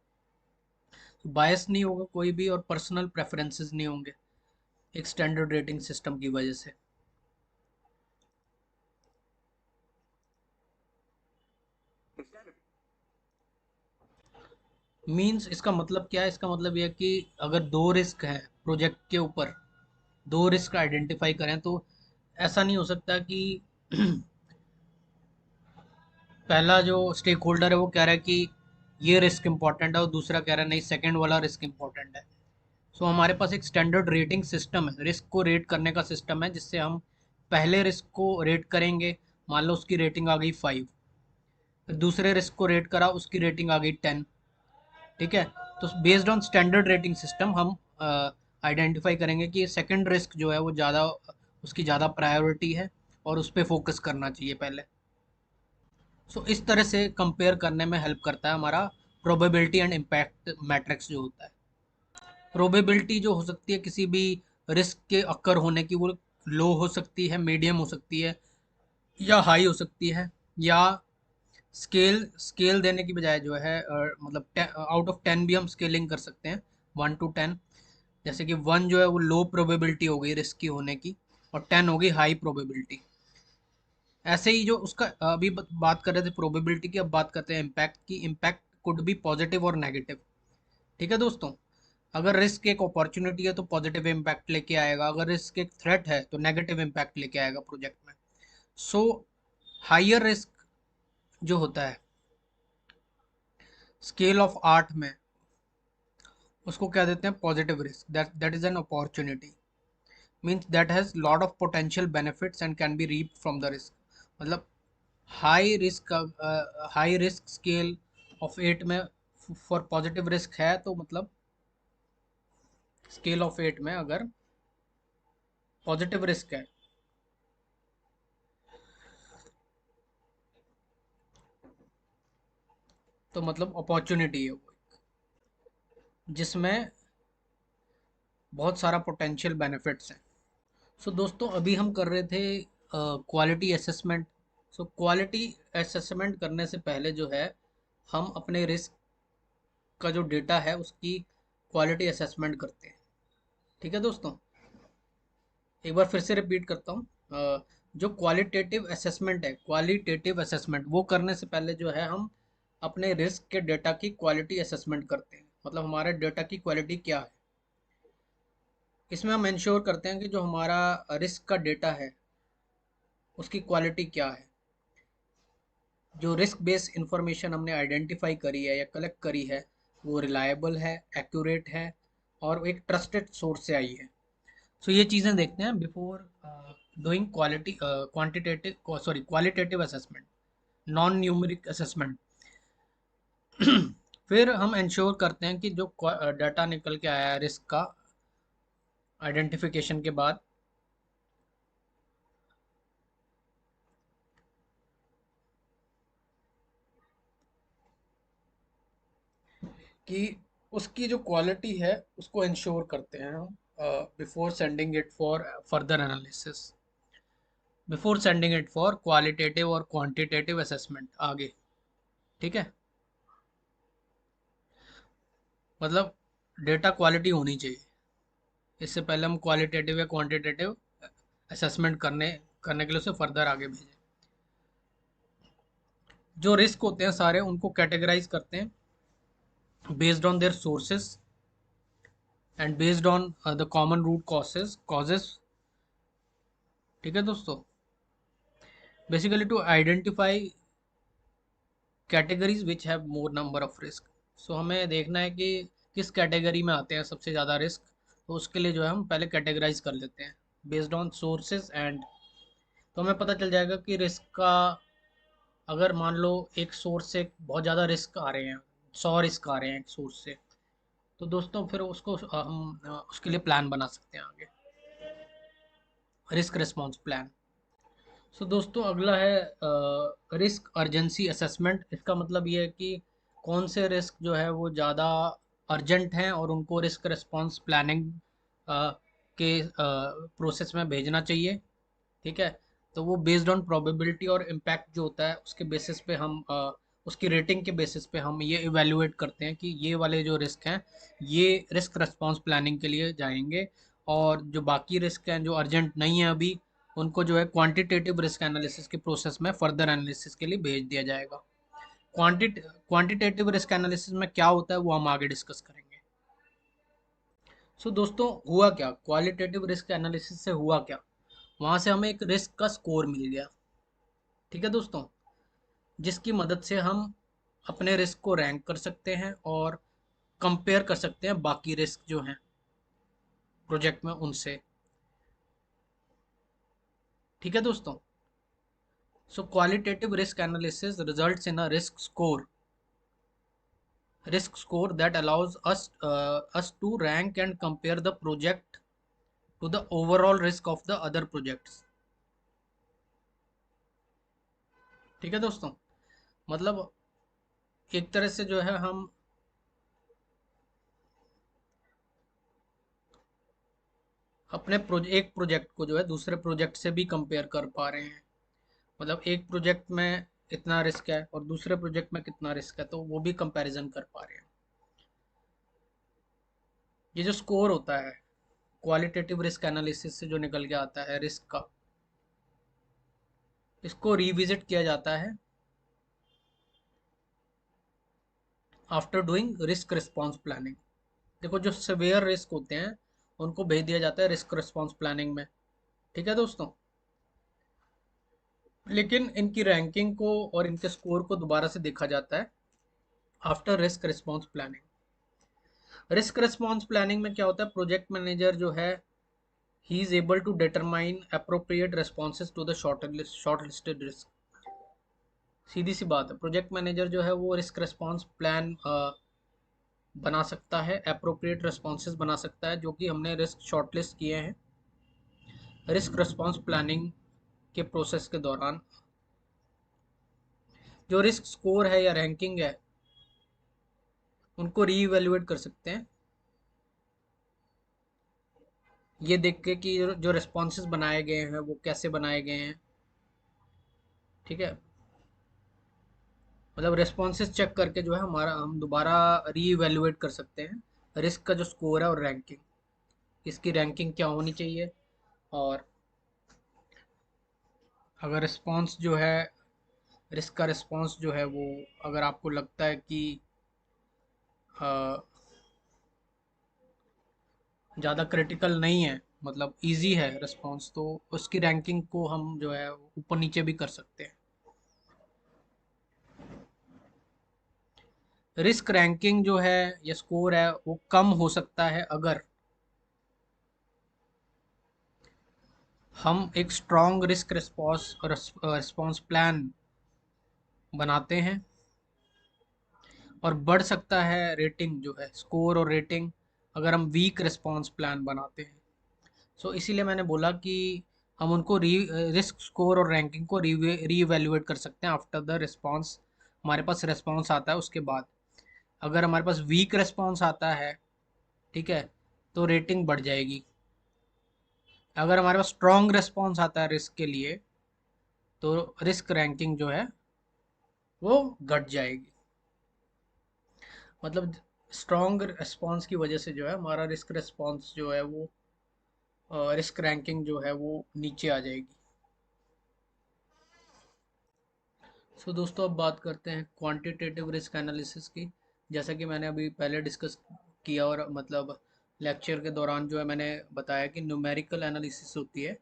बायस नहीं होगा कोई भी और पर्सनल प्रेफरेंसेस नहीं होंगे एक स्टैंडर्ड रेटिंग सिस्टम की वजह से। मींस इसका मतलब क्या है, इसका मतलब यह है कि अगर दो रिस्क हैं प्रोजेक्ट के ऊपर, दो रिस्क आइडेंटिफाई करें, तो ऐसा नहीं हो सकता कि पहला जो स्टेक होल्डर है वो कह रहा है कि ये रिस्क इंपॉर्टेंट है और दूसरा कह रहा है नहीं सेकंड वाला रिस्क इंपॉर्टेंट है। सो हमारे पास एक स्टैंडर्ड रेटिंग सिस्टम है, रिस्क को रेट करने का सिस्टम है, जिससे हम पहले रिस्क को रेट करेंगे। मान लो उसकी रेटिंग आ गई 5, फिर दूसरे रिस्क को रेट करा उसकी रेटिंग आ गई 10। ठीक है, तो based on standard rating system हम आइडेंटिफाई करेंगे कि सेकंड रिस्क जो है वो ज़्यादा, उसकी ज़्यादा प्रायोरिटी है और उस पर फोकस करना चाहिए पहले। सो इस तरह से कंपेयर करने में हेल्प करता है हमारा प्रोबेबिलिटी एंड इम्पैक्ट मैट्रिक्स जो होता है। प्रोबेबिलिटी जो हो सकती है किसी भी रिस्क के अक्कर होने की, वो लो हो सकती है, मीडियम हो सकती है, या हाई हो सकती है, या स्केल स्केल देने की बजाय जो है मतलब आउट ऑफ 10 भी हम स्केलिंग कर सकते हैं, 1 to 10। जैसे कि 1 जो है वो लो प्रोबेबिलिटी हो गई रिस्क की होने की, और 10 हो गई हाई प्रोबेबिलिटी। ऐसे ही जो उसका अभी बात कर रहे थे प्रोबेबिलिटी की, अब बात करते हैं इम्पैक्ट की। इम्पैक्ट कुड बी पॉजिटिव और नेगेटिव। ठीक है दोस्तों, अगर रिस्क एक अपॉर्चुनिटी है तो पॉजिटिव इम्पैक्ट लेके आएगा, अगर रिस्क एक थ्रेट है तो नेगेटिव इम्पैक्ट लेके आएगा प्रोजेक्ट में। सो हायर रिस्क जो होता है स्केल ऑफ आर्ट में, उसको क्या देते हैं, positive risk. That is an opportunity, means that has lot of potential benefits and can be reaped from the risk. मतलब हाई रिस्क स्केल ऑफ 8 में फॉर पॉजिटिव रिस्क है, तो मतलब स्केल ऑफ 8 में अगर पॉजिटिव रिस्क है तो मतलब अपॉर्चुनिटी है वो, जिसमें बहुत सारा पोटेंशियल बेनिफिट्स हैं। सो दोस्तों अभी हम कर रहे थे quality assessment. So quality assessment करने से पहले जो है हम अपने रिस्क का जो डेटा है उसकी क्वालिटी असेसमेंट करते हैं। ठीक है दोस्तों, एक बार फिर से रिपीट करता हूँ। जो क्वालिटेटिव असेसमेंट है, क्वालिटेटिव असेसमेंट वो करने से पहले जो है हम अपने रिस्क के डेटा की क्वालिटी असेसमेंट करते हैं, मतलब हमारे डेटा की क्वालिटी क्या है। इसमें हम इंश्योर करते हैं कि जो हमारा रिस्क का डेटा है उसकी क्वालिटी क्या है, जो रिस्क बेस्ड इंफॉर्मेशन हमने आइडेंटिफाई करी है या कलेक्ट करी है वो रिलायबल है, एक्यूरेट है, और एक ट्रस्टेड सोर्स से आई है। सो ये चीज़ें देखते हैं before doing qualitative assessment, non numeric assessment. फिर हम इंश्योर करते हैं कि जो डाटा निकल के आया है रिस्क का आइडेंटिफिकेशन के बाद, कि उसकी जो क्वालिटी है उसको इंश्योर करते हैं हम before sending it for further analysis, before sending it for qualitative और क्वांटिटेटिव असेसमेंट आगे। ठीक है, मतलब डेटा क्वालिटी होनी चाहिए, इससे पहले हम क्वालिटेटिव या क्वांटिटेटिव असेसमेंट करने के लिए उसे फर्दर आगे भेजें। जो रिस्क होते हैं सारे उनको कैटेगराइज करते हैं based on their sources and based on the common root causes. ठीक है दोस्तों, basically to identify categories which have more number of risk. So हमें देखना है कि किस कैटेगरी में आते हैं सबसे ज़्यादा रिस्क, तो उसके लिए जो है हम पहले कैटेगराइज कर लेते हैं बेस्ड ऑन सोर्सेज एंड, तो हमें पता चल जाएगा कि रिस्क का, अगर मान लो एक सोर्स से बहुत ज़्यादा रिस्क आ रहे हैं, 100 रिस्क आ रहे हैं एक सोर्स से, तो दोस्तों फिर उसको हम उसके लिए प्लान बना सकते हैं आगे, रिस्क रिस्पॉन्स प्लान। सो दोस्तों अगला है रिस्क अर्जेंसी असेसमेंट। इसका मतलब ये है कि कौन से रिस्क जो है वो ज़्यादा अर्जेंट हैं और उनको रिस्क रिस्पॉन्स प्लानिंग के प्रोसेस में भेजना चाहिए। ठीक है, तो वो बेस्ड ऑन प्रोबेबिलिटी और इम्पैक्ट जो होता है उसके बेसिस पे हम उसकी रेटिंग के बेसिस पे हम ये इवेल्युएट करते हैं कि ये वाले जो रिस्क हैं ये रिस्क रिस्पॉन्स प्लानिंग के लिए जाएंगे, और जो बाकी रिस्क हैं जो अर्जेंट नहीं है अभी, उनको जो है क्वांटिटेटिव रिस्क एनालिसिस के प्रोसेस में फर्दर एनालिसिस के लिए भेज दिया जाएगा। क्वांटिटेटिव रिस्क एनालिसिस में क्या होता है वो हम आगे डिस्कस करेंगे। सो दोस्तों हुआ क्या, क्वालिटेटिव रिस्क एनालिसिस से हुआ क्या, वहां से हमें एक रिस्क का स्कोर मिल गया। ठीक है दोस्तों, जिसकी मदद से हम अपने रिस्क को रैंक कर सकते हैं और कंपेयर कर सकते हैं बाकी रिस्क जो हैं प्रोजेक्ट में उनसे। ठीक है दोस्तों, so qualitative risk analysis results in a risk score that allows us to rank and compare the project to the overall risk of the other projects। ठीक है दोस्तों, मतलब एक तरह से जो है हम अपने एक प्रोजेक्ट को जो है दूसरे प्रोजेक्ट से भी कंपेयर कर पा रहे हैं। मतलब एक प्रोजेक्ट में इतना रिस्क है और दूसरे प्रोजेक्ट में कितना रिस्क है, तो वो भी कंपैरिजन कर पा रहे हैं। ये जो स्कोर होता है क्वालिटेटिव रिस्क एनालिसिस से जो निकल के आता है रिस्क का, इसको रिविजिट किया जाता है after doing risk response planning. देखो, जो सिवियर रिस्क होते हैं उनको भेज दिया जाता है रिस्क रिस्पॉन्स प्लानिंग में। ठीक है दोस्तों, लेकिन इनकी रैंकिंग को और इनके स्कोर को दोबारा से देखा जाता है after risk response planning. Risk response planning में क्या होता है, प्रोजेक्ट मैनेजर जो है he is able to determine appropriate responses to the shortlisted risk। सीधी सी बात है, प्रोजेक्ट मैनेजर जो है वो रिस्क रिस्पॉन्स प्लान बना सकता है, अप्रोप्रिएट रिस्पॉन्सेज बना सकता है जो कि हमने रिस्क शॉर्टलिस्ट किए हैं रिस्क रिस्पॉन्स प्लानिंग के प्रोसेस के दौरान। जो रिस्क स्कोर है या रैंकिंग है उनको रीइवेल्युएट कर सकते हैं, ये देख के कि जो रिस्पॉन्सेज बनाए गए हैं वो कैसे बनाए गए हैं। ठीक है, मतलब रेस्पॉन्सेज चेक करके जो है हमारा हम दोबारा रीइवेल्युएट कर सकते हैं रिस्क का जो स्कोर है और रैंकिंग, इसकी रैंकिंग क्या होनी चाहिए। और अगर रिस्पॉन्स जो है, रिस्क का रिस्पॉन्स जो है वो, अगर आपको लगता है कि ज़्यादा क्रिटिकल नहीं है, मतलब इजी है रिस्पॉन्स, तो उसकी रैंकिंग को हम जो है ऊपर नीचे भी कर सकते हैं। रिस्क रैंकिंग जो है या स्कोर है वो कम हो सकता है अगर हम एक स्ट्रॉन्ग रिस्क रिस्पॉन्स प्लान बनाते हैं, और बढ़ सकता है रेटिंग जो है, स्कोर और रेटिंग, अगर हम वीक रिस्पॉन्स प्लान बनाते हैं। सो इसीलिए मैंने बोला कि हम उनको रिस्क स्कोर और रैंकिंग को रीइवेल्युएट कर सकते हैं आफ्टर द रिस्पॉन्स। हमारे पास रिस्पॉन्स आता है उसके बाद, अगर हमारे पास वीक रिस्पॉन्स आता है, ठीक है, तो रेटिंग बढ़ जाएगी। अगर हमारे पास स्ट्रॉन्ग रिस्पॉन्स आता है रिस्क के लिए, तो रिस्क रैंकिंग जो है वो घट जाएगी। मतलब स्ट्रॉन्ग रिस्पॉन्स की वजह से जो है हमारा रिस्क रिस्पॉन्स जो है वो, रिस्क रैंकिंग जो है वो नीचे आ जाएगी। सो दोस्तों, अब बात करते हैं क्वांटिटेटिव रिस्क एनालिसिस की। जैसा कि मैंने अभी पहले डिस्कस किया, और मतलब लेक्चर के दौरान जो है मैंने बताया कि न्यूमेरिकल एनालिसिस होती है।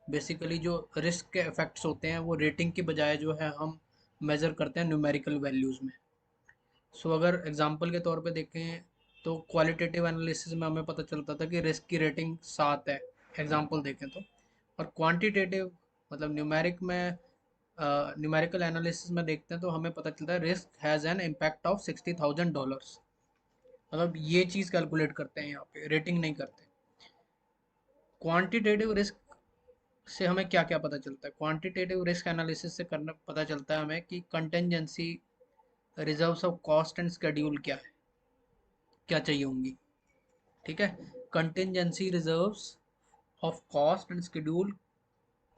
बेसिकली जो रिस्क के इफेक्ट्स होते हैं वो रेटिंग की बजाय जो है हम मेज़र करते हैं न्यूमेरिकल वैल्यूज़ में। सो अगर एग्जांपल के तौर पे देखें तो क्वालिटेटिव एनालिसिस में हमें पता चलता था कि रिस्क की रेटिंग 7 है, एग्जांपल देखें तो। और क्वांटिटेटिव मतलब न्यूमेरिकल एनालिसिस में देखते हैं तो हमें पता चलता है risk has an impact of $60,000। मतलब ये चीज़ कैलकुलेट करते हैं यहाँ पे, रेटिंग नहीं करते। क्वांटिटेटिव रिस्क से हमें क्या क्या पता चलता है, क्वांटिटेटिव रिस्क एनालिसिस से करना पता चलता है हमें कि contingency reserves of cost and schedule क्या है, क्या चाहिए होंगी। ठीक है, contingency reserves of cost and schedule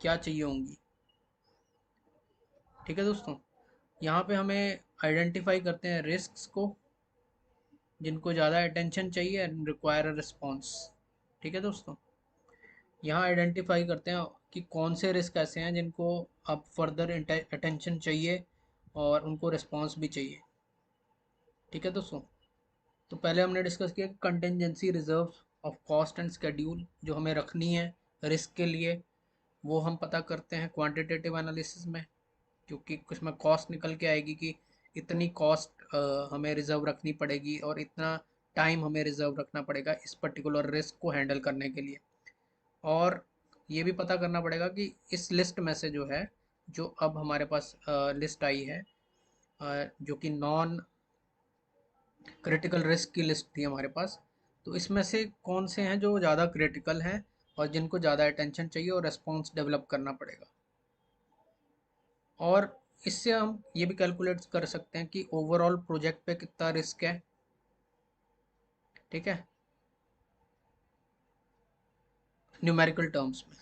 क्या चाहिए होंगी। ठीक है दोस्तों, यहाँ पे हमें आइडेंटिफाई करते हैं रिस्क्स को जिनको ज़्यादा अटेंशन चाहिए एंड रिक्वायर अ रिस्पॉन्स। ठीक है दोस्तों, यहाँ आइडेंटिफाई करते हैं कि कौन से रिस्क ऐसे हैं जिनको अब फर्दर अटेंशन चाहिए और उनको रिस्पॉन्स भी चाहिए। ठीक है दोस्तों, तो पहले हमने डिस्कस किया कि contingency reserve of cost and schedule जो हमें रखनी है रिस्क के लिए, वो हम पता करते हैं क्वांटिटेटिव एनालिसिस में, क्योंकि उसमें कॉस्ट निकल के आएगी कि इतनी कॉस्ट हमें रिजर्व रखनी पड़ेगी और इतना टाइम हमें रिजर्व रखना पड़ेगा इस पर्टिकुलर रिस्क को हैंडल करने के लिए। और ये भी पता करना पड़ेगा कि इस लिस्ट में से जो है, जो अब हमारे पास लिस्ट आई है, जो कि नॉन क्रिटिकल रिस्क की लिस्ट थी हमारे पास, तो इसमें से कौन से हैं जो ज़्यादा क्रिटिकल हैं और जिनको ज़्यादा अटेंशन चाहिए और रेस्पॉन्स डेवलप करना पड़ेगा। और इससे हम ये भी कैलकुलेट कर सकते हैं कि ओवरऑल प्रोजेक्ट पे कितना रिस्क है। ठीक है, न्यूमेरिकल टर्म्स में।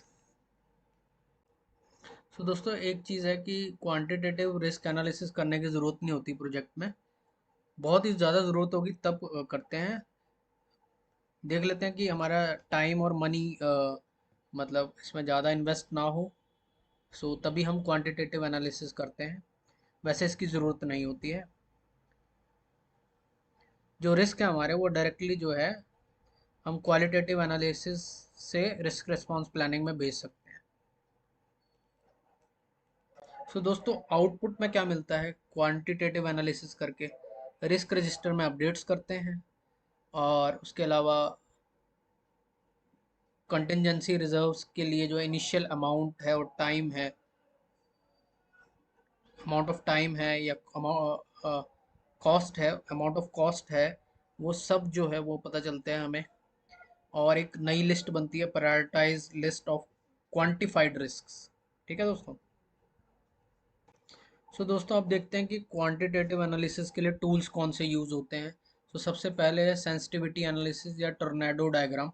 सो दोस्तों एक चीज़ है कि क्वांटिटेटिव रिस्क एनालिसिस करने की ज़रूरत नहीं होती प्रोजेक्ट में, बहुत ही ज़्यादा ज़रूरत होगी तब करते हैं। देख लेते हैं कि हमारा टाइम और मनी मतलब इसमें ज़्यादा इन्वेस्ट ना हो, सो तभी हम क्वांटिटेटिव एनालिसिस करते हैं, वैसे इसकी ज़रूरत नहीं होती है। जो रिस्क है हमारे वो डायरेक्टली जो है हम क्वालिटेटिव एनालिसिस से रिस्क रिस्पॉन्स प्लानिंग में भेज सकते हैं। सो दोस्तों आउटपुट में क्या मिलता है, क्वांटिटेटिव एनालिसिस करके रिस्क रजिस्टर में अपडेट्स करते हैं, और उसके अलावा कंटिजेंसी रिजर्व्स के लिए जो इनिशियल अमाउंट है और टाइम है, अमाउंट ऑफ टाइम है या कॉस्ट है, अमाउंट ऑफ कॉस्ट है, वो सब जो है वो पता चलते हैं हमें। और एक नई लिस्ट बनती है, prioritise list of quantified risks. ठीक है दोस्तों। सो दोस्तों अब देखते हैं कि क्वांटिटेटिव एनालिसिस के लिए टूल्स कौन से यूज़ होते हैं। तो सबसे पहले है सेंसिटिविटी एनालिसिस या टोर्नेडो डायग्राम।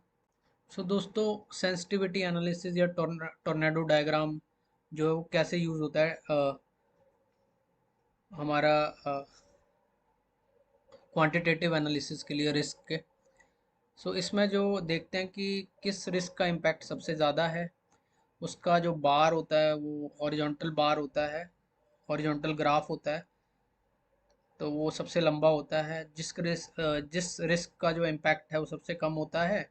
सो दोस्तों सेंसिटिविटी एनालिसिस या टोर्नेडो डायग्राम जो है वो कैसे यूज़ होता है हमारा क्वांटिटेटिव एनालिसिस के लिए रिस्क के। सो इसमें जो देखते हैं कि किस रिस्क का इम्पैक्ट सबसे ज़्यादा है, उसका जो बार होता है वो हॉरिजॉन्टल बार होता है, हॉरिजॉन्टल ग्राफ होता है, तो वो सबसे लंबा होता है। जिस रिस्क का जो इम्पैक्ट है वो सबसे कम होता है,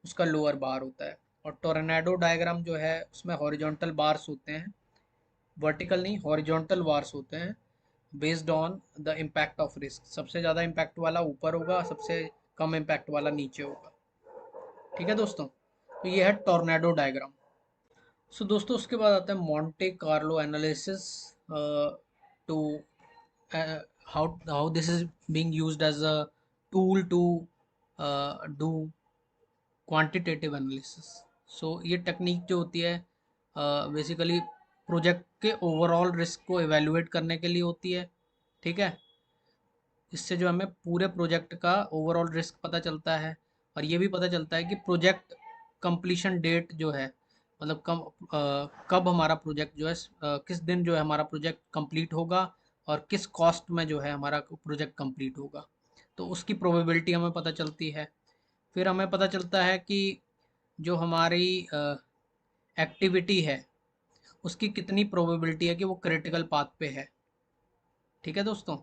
उसका लोअर बार होता है। और टोर्नेडो डायग्राम जो है उसमें हॉरिजॉन्टल बार्स होते हैं, वर्टिकल नहीं, हॉरिजॉन्टल बार्स होते हैं, based on the impact of risk. सबसे ज़्यादा इम्पैक्ट वाला ऊपर होगा, सबसे कम इम्पैक्ट वाला नीचे होगा। ठीक है दोस्तों, तो ये है टोर्नेडो डायग्राम। सो दोस्तों उसके बाद आता है Monte Carlo analysis to how this is being used as a tool to do quantitative analysis। सो ये टेक्निक जो होती है बेसिकली प्रोजेक्ट के ओवरऑल रिस्क को एवेलुएट करने के लिए होती है। ठीक है, इससे जो हमें पूरे प्रोजेक्ट का ओवरऑल रिस्क पता चलता है, और ये भी पता चलता है कि प्रोजेक्ट कंप्लीशन डेट जो है, मतलब कब हमारा प्रोजेक्ट जो है किस दिन जो है हमारा प्रोजेक्ट कंप्लीट होगा, और किस कॉस्ट में जो है हमारा प्रोजेक्ट कंप्लीट होगा, तो उसकी प्रोबेबिलिटी हमें पता चलती है। फिर हमें पता चलता है कि जो हमारी एक्टिविटी है उसकी कितनी प्रोबेबिलिटी है कि वो क्रिटिकल पाथ पे है। ठीक है दोस्तों,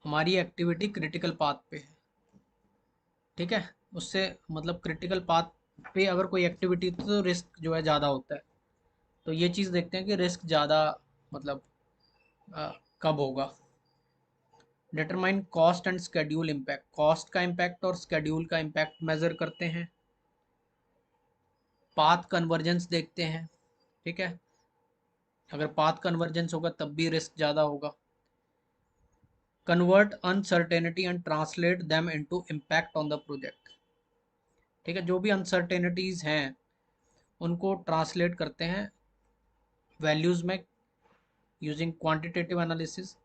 हमारी एक्टिविटी क्रिटिकल पाथ पे है। ठीक है, उससे मतलब क्रिटिकल पाथ पे अगर कोई एक्टिविटी तो रिस्क जो है ज़्यादा होता है। तो ये चीज़ देखते हैं कि रिस्क ज़्यादा मतलब कब होगा। Determine cost and schedule impact, cost का इम्पैक्ट और स्केड्यूल का इम्पैक्ट मेज़र करते हैं। पाथ कन्वर्जेंस देखते हैं। ठीक है, अगर पाथ कन्वर्जेंस होगा तब भी रिस्क ज़्यादा होगा। Convert uncertainty and translate them into impact on the project. ठीक है, जो भी अनसर्टेनिटीज हैं उनको ट्रांसलेट करते हैं वैल्यूज में यूजिंग क्वांटिटेटिव एनालिसिस।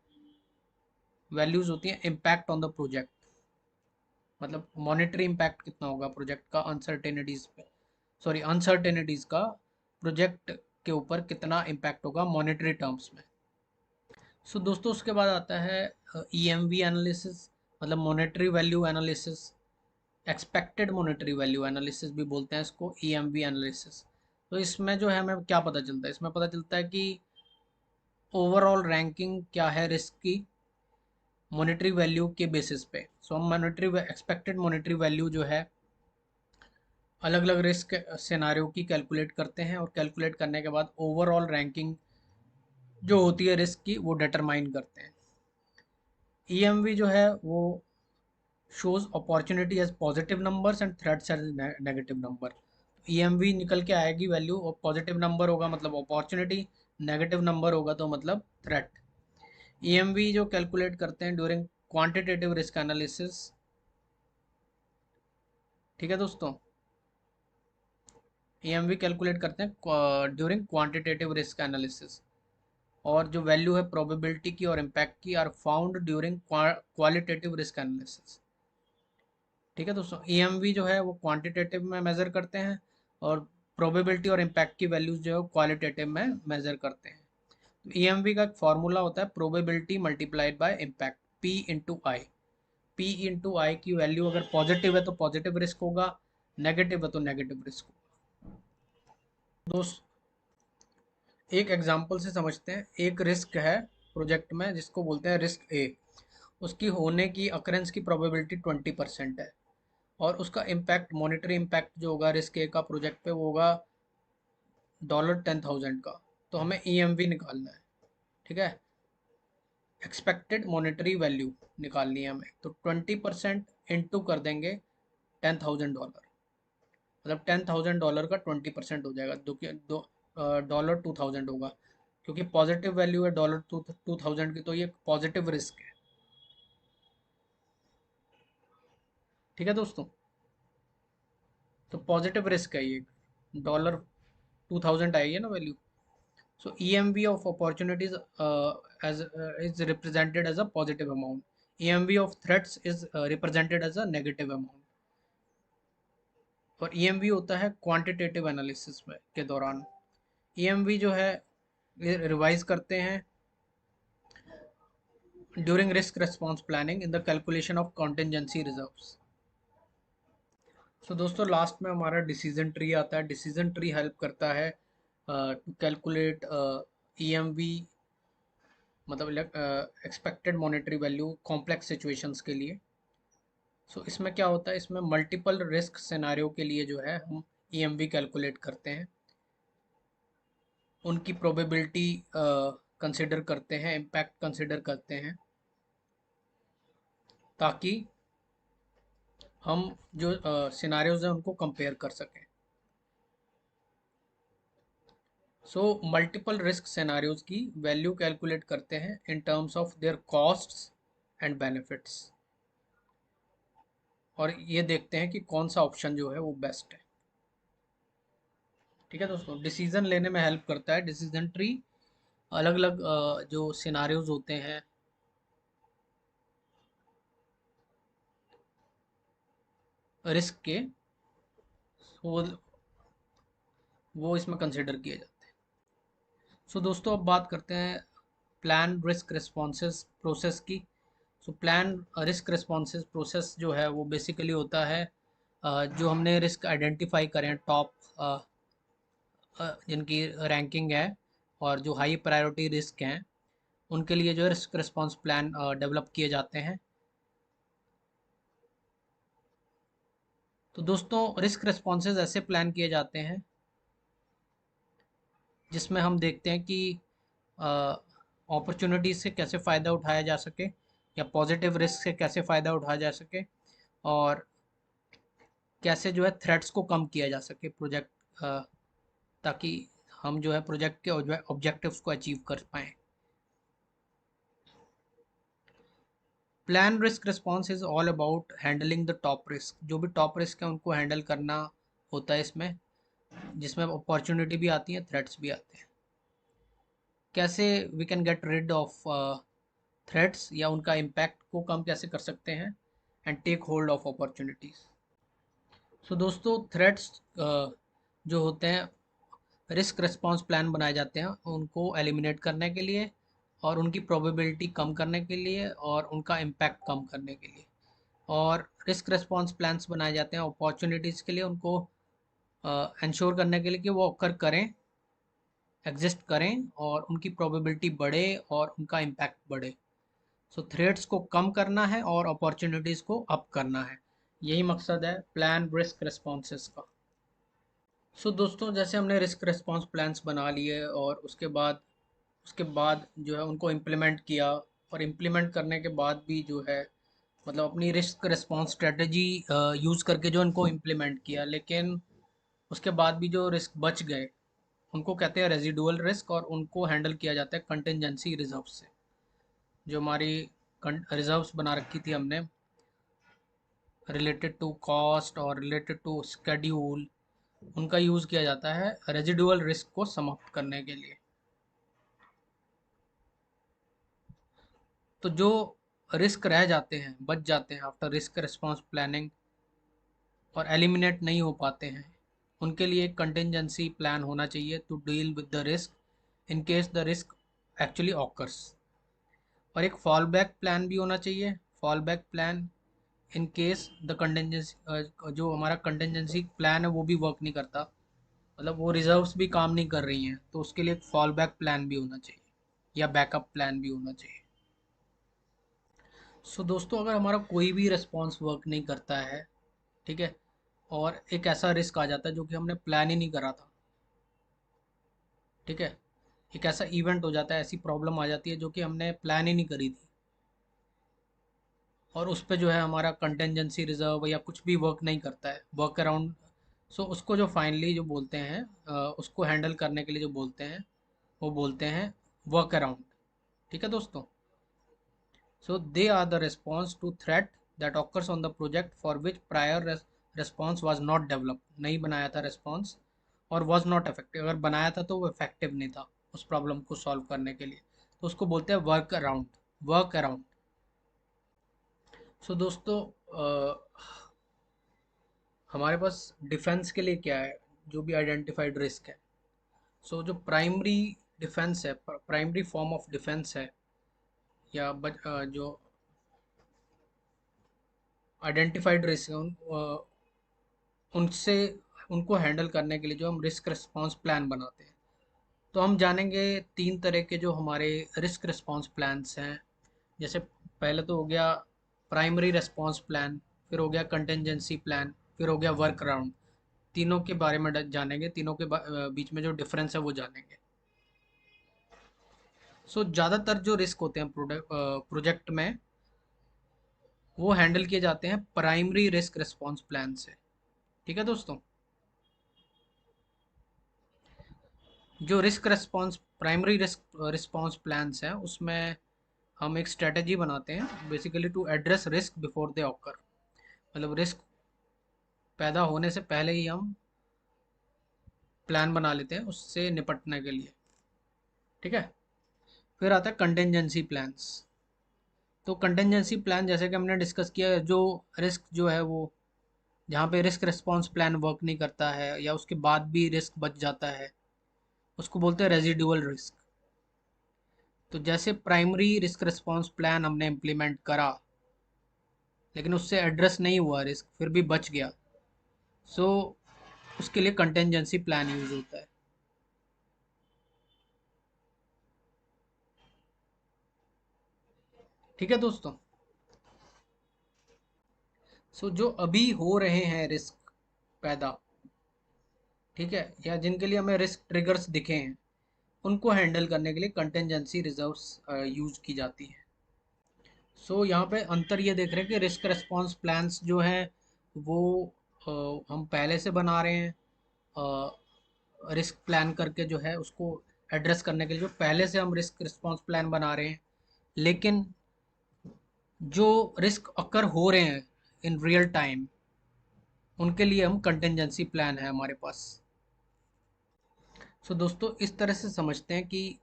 वैल्यूज होती हैं इम्पैक्ट ऑन द प्रोजेक्ट, मतलब मॉनेटरी इम्पैक्ट कितना होगा प्रोजेक्ट का अनसर्टेनिटीज पे, सॉरी अनसर्टेनिटीज का प्रोजेक्ट के ऊपर कितना इम्पैक्ट होगा मॉनेटरी टर्म्स में। सो दोस्तों उसके बाद आता है ईएमवी एनालिसिस, मतलब monetary value analysis, expected monetary value analysis भी बोलते हैं इसको, ईएमवी एनालिसिस। तो इसमें जो है हमें क्या पता चलता है, इसमें पता चलता है कि ओवरऑल रैंकिंग क्या है रिस्क की मॉनेटरी वैल्यू के बेसिस पे। सो हम मॉनेटरी एक्सपेक्टेड मॉनेटरी वैल्यू जो है अलग अलग रिस्क सिनारियो की कैलकुलेट करते हैं, और कैलकुलेट करने के बाद ओवरऑल रैंकिंग जो होती है रिस्क की वो डिटरमाइन करते हैं। ईएमवी जो है वो shows opportunity as positive numbers and threats as negative number. EMV निकल के आएगी वैल्यू, और पॉजिटिव नंबर होगा मतलब अपॉर्चुनिटी, नेगेटिव नंबर होगा तो मतलब थ्रेट। ईएमवी जो कैलकुलेट करते हैं ड्यूरिंग क्वांटिटेटिव रिस्क एनालिसिस। ठीक है दोस्तों, ईएमवी कैलकुलेट करते हैं ड्यूरिंग क्वांटिटेटिव रिस्क एनालिसिस। और जो वैल्यू है प्रोबेबिलिटी की और इम्पैक्ट की are found during qualitative risk analysis. ठीक है दोस्तों, ईएमवी जो है वो क्वांटिटेटिव में मेज़र करते हैं, और प्रोबेबिलिटी और इम्पैक्ट की वैल्यूज जो है वो क्वालिटेटिव में मेज़र करते हैं। तो ईएमवी का एक फॉर्मूला होता है probability multiplied by impact, P into I. P into I की वैल्यू अगर पॉजिटिव है तो पॉजिटिव रिस्क होगा, नेगेटिव है तो नेगेटिव रिस्क होगा। दोस्त, एक एग्जांपल से समझते हैं। एक रिस्क है प्रोजेक्ट में जिसको बोलते हैं रिस्क ए। उसकी होने की अकरेंस की प्रोबेबिलिटी 20% है, और उसका इम्पैक्ट, मॉनेटरी इम्पैक्ट जो होगा रिस्क ए का प्रोजेक्ट पे, वो होगा $10,000 का। तो हमें ईएमवी निकालना है, ठीक है, एक्सपेक्टेड मॉनेटरी वैल्यू निकालनी है हमें। तो 20% इंटू कर देंगे $10,000, मतलब $10,000 का 20% हो जाएगा, दो $2,000 होगा, क्योंकि पॉजिटिव वैल्यू है $2,000 की, तो ये पॉजिटिव रिस्क है। ठीक है दोस्तों, तो पॉजिटिव रिस्क है ये, $2,000 आई है ना value. So EMV of opportunities as is represented as a positive amount. EMV of threats is represented as a negative amount. और EMV होता है क्वांटिटेटिव एनालिसिस में के दौरान। EMV जो है रिवाइज करते हैं during risk response planning in the calculation of contingency reserves. So दोस्तों, लास्ट में हमारा डिसीजन ट्री आता है। डिसीजन ट्री हेल्प करता है टू कैलकुलेट EMV, मतलब expected monetary value complex situations के लिए। सो इसमें क्या होता है, इसमें मल्टीपल रिस्क सिनारियो के लिए जो है हम ईएमवी कैलकुलेट करते हैं, उनकी प्रोबेबिलिटी कंसिडर करते हैं, इम्पैक्ट कंसिडर करते हैं, ताकि हम जो सिनारियोज हैं उनको कंपेयर कर सकें। सो मल्टीपल रिस्क सिनारियोज की वैल्यू कैलकुलेट करते हैं in terms of their costs and benefits, और ये देखते हैं कि कौन सा ऑप्शन जो है वो बेस्ट है। ठीक है दोस्तों, डिसीजन लेने में हेल्प करता है डिसीजन ट्री। अलग अलग जो सिनारियोज होते हैं रिस्क के, वो वो इसमें कंसिडर किए जाते हैं। सो दोस्तों, अब बात करते हैं प्लान रिस्क रिस्पॉन्सेस प्रोसेस की। So plan risk responses process जो है वो बेसिकली होता है जो हमने रिस्क आइडेंटिफाई करें, टॉप जिनकी रैंकिंग है और जो हाई प्रायोरिटी रिस्क हैं, उनके लिए जो रिस्क रिस्पॉन्स प्लान डेवलप किए जाते हैं। तो दोस्तों, रिस्क रिस्पॉन्सेज ऐसे प्लान किए जाते हैं जिसमें हम देखते हैं कि अपॉर्चुनिटीज से कैसे फ़ायदा उठाया जा सके, या पॉजिटिव रिस्क से कैसे फ़ायदा उठाया जा सके, और कैसे जो है थ्रेट्स को कम किया जा सके प्रोजेक्ट, ताकि हम जो है प्रोजेक्ट के ऑब्जेक्टिव्स को अचीव कर पाएँ। Plan risk response is all about handling the top risk. जो भी टॉप रिस्क है उनको हैंडल करना होता है इसमें, जिसमें अपॉर्चुनिटी भी आती है, थ्रेट्स भी आते हैं। कैसे we can get rid of threats, या उनका इम्पैक्ट को कम कैसे कर सकते हैं, and take hold of opportunities. So दोस्तों, थ्रेट्स जो होते हैं, रिस्क रिस्पॉन्स प्लान बनाए जाते हैं उनको एलिमिनेट करने के लिए, और उनकी प्रोबेबिलिटी कम करने के लिए, और उनका इम्पैक्ट कम करने के लिए। और रिस्क रिस्पॉन्स प्लान्स बनाए जाते हैं अपॉर्चुनिटीज़ के लिए, उनको इंश्योर करने के लिए कि वो ऑकर करें, एग्जिस्ट करें, और उनकी प्रोबेबिलिटी बढ़े और उनका इम्पैक्ट बढ़े। सो थ्रेट्स को कम करना है और अपॉर्चुनिटीज़ को अप करना है, यही मकसद है प्लान रिस्क रिस्पॉन्सेस का। सो दोस्तों, जैसे हमने रिस्क रिस्पॉन्स प्लान्स बना लिए, और उसके बाद जो है उनको इम्प्लीमेंट किया, और इम्प्लीमेंट करने के बाद भी जो है, मतलब अपनी रिस्क रिस्पॉन्स स्ट्रेटजी यूज़ करके जो इनको इम्प्लीमेंट किया, लेकिन उसके बाद भी जो रिस्क बच गए उनको कहते हैं रेजिडुअल रिस्क, और उनको हैंडल किया जाता है कंटिजेंसी रिजर्व से। जो हमारी रिजर्व्स बना रखी थी हमने रिलेटेड टू कॉस्ट और रिलेटेड टू स्केड्यूल, उनका यूज़ किया जाता है रेजिडुअल रिस्क को समाप्त करने के लिए। तो जो रिस्क रह जाते हैं, बच जाते हैं आफ्टर रिस्क रिस्पॉन्स प्लानिंग, और एलिमिनेट नहीं हो पाते हैं, उनके लिए एक कंटिजेंसी प्लान होना चाहिए to deal with the risk in case the risk actually occurs. और एक फॉल बैक प्लान भी होना चाहिए, fallback plan in case the contingency, जो हमारा कंटिजेंसी प्लान है वो भी वर्क नहीं करता, मतलब वो रिजर्व्स भी काम नहीं कर रही हैं, तो उसके लिए एक फॉल बैक प्लान भी होना चाहिए या बैकअप प्लान भी होना चाहिए। सो दोस्तों, अगर हमारा कोई भी रिस्पॉन्स वर्क नहीं करता है, ठीक है, और एक ऐसा रिस्क आ जाता है जो कि हमने प्लान ही नहीं करा था, ठीक है, एक ऐसा इवेंट हो जाता है, ऐसी प्रॉब्लम आ जाती है जो कि हमने प्लान ही नहीं करी थी, और उस पे जो है हमारा कंटेंजेंसी रिजर्व या कुछ भी वर्क नहीं करता है, वर्क अराउंड। सो उसको जो फाइनली जो बोलते हैं, उसको हैंडल करने के लिए जो बोलते हैं वो बोलते हैं वर्क अराउंड। ठीक है दोस्तों। So they are the response to threat that occurs on the project for which prior response was not developed, नहीं बनाया था रिस्पॉन्स, और वाज नॉट इफेक्टिव, अगर बनाया था तो वो इफेक्टिव नहीं था उस प्रॉब्लम को सॉल्व करने के लिए, तो उसको बोलते हैं वर्क अराउंड, वर्क अराउंड। सो दोस्तों, हमारे पास डिफेंस के लिए क्या है, जो भी आइडेंटिफाइड रिस्क है। सो जो प्राइमरी डिफेंस है, प्राइमरी फॉर्म ऑफ डिफेंस है, या जो आइडेंटिफाइड रिस्क है उनसे उनको हैंडल करने के लिए जो हम रिस्क रिस्पॉन्स प्लान बनाते हैं। तो हम जानेंगे तीन तरह के जो हमारे रिस्क रिस्पॉन्स प्लान्स हैं। जैसे पहले तो हो गया प्राइमरी रिस्पॉन्स प्लान, फिर हो गया कंटेंजेंसी प्लान, फिर हो गया वर्क अराउंड। तीनों के बारे में जानेंगे, तीनों के बीच में जो डिफरेंस है वो जानेंगे। सो ज़्यादातर जो रिस्क होते हैं प्रोजेक्ट में, वो हैंडल किए जाते हैं प्राइमरी रिस्क रिस्पॉन्स प्लान से। ठीक है दोस्तों। जो risk response primary risk response plans हैं उसमें हम एक स्ट्रेटजी बनाते हैं basically to address risk before they occur, मतलब रिस्क पैदा होने से पहले ही हम प्लान बना लेते हैं उससे निपटने के लिए। ठीक है। फिर आता है कंटेंजेंसी प्लान्स। तो कंटेंजेंसी प्लान जैसे कि हमने डिस्कस किया, जो रिस्क जो है वो जहाँ पे रिस्क रिस्पॉन्स प्लान वर्क नहीं करता है या उसके बाद भी रिस्क बच जाता है, उसको बोलते हैं रेजिडुअल रिस्क। तो जैसे प्राइमरी रिस्क रिस्पॉन्स प्लान हमने इम्प्लीमेंट करा, लेकिन उससे एड्रेस नहीं हुआ रिस्क, फिर भी बच गया, सो उसके लिए कंटेंजेंसी प्लान यूज होता है। ठीक है दोस्तों। सो जो अभी हो रहे हैं रिस्क पैदा, ठीक है, या जिनके लिए हमें रिस्क ट्रिगर्स दिखे हैं, उनको हैंडल करने के लिए कंटेंजेंसी रिजर्व्स यूज की जाती है। सो यहाँ पे अंतर ये देख रहे हैं कि रिस्क रिस्पॉन्स प्लान्स जो हैं वो हम पहले से बना रहे हैं, रिस्क प्लान करके जो है उसको एड्रेस करने के लिए जो पहले से हम रिस्क रिस्पॉन्स प्लान बना रहे हैं। लेकिन जो रिस्क अकर हो रहे हैं इन रियल टाइम, उनके लिए हम कंटेंजेंसी प्लान है हमारे पास। सो दोस्तों, इस तरह से समझते हैं कि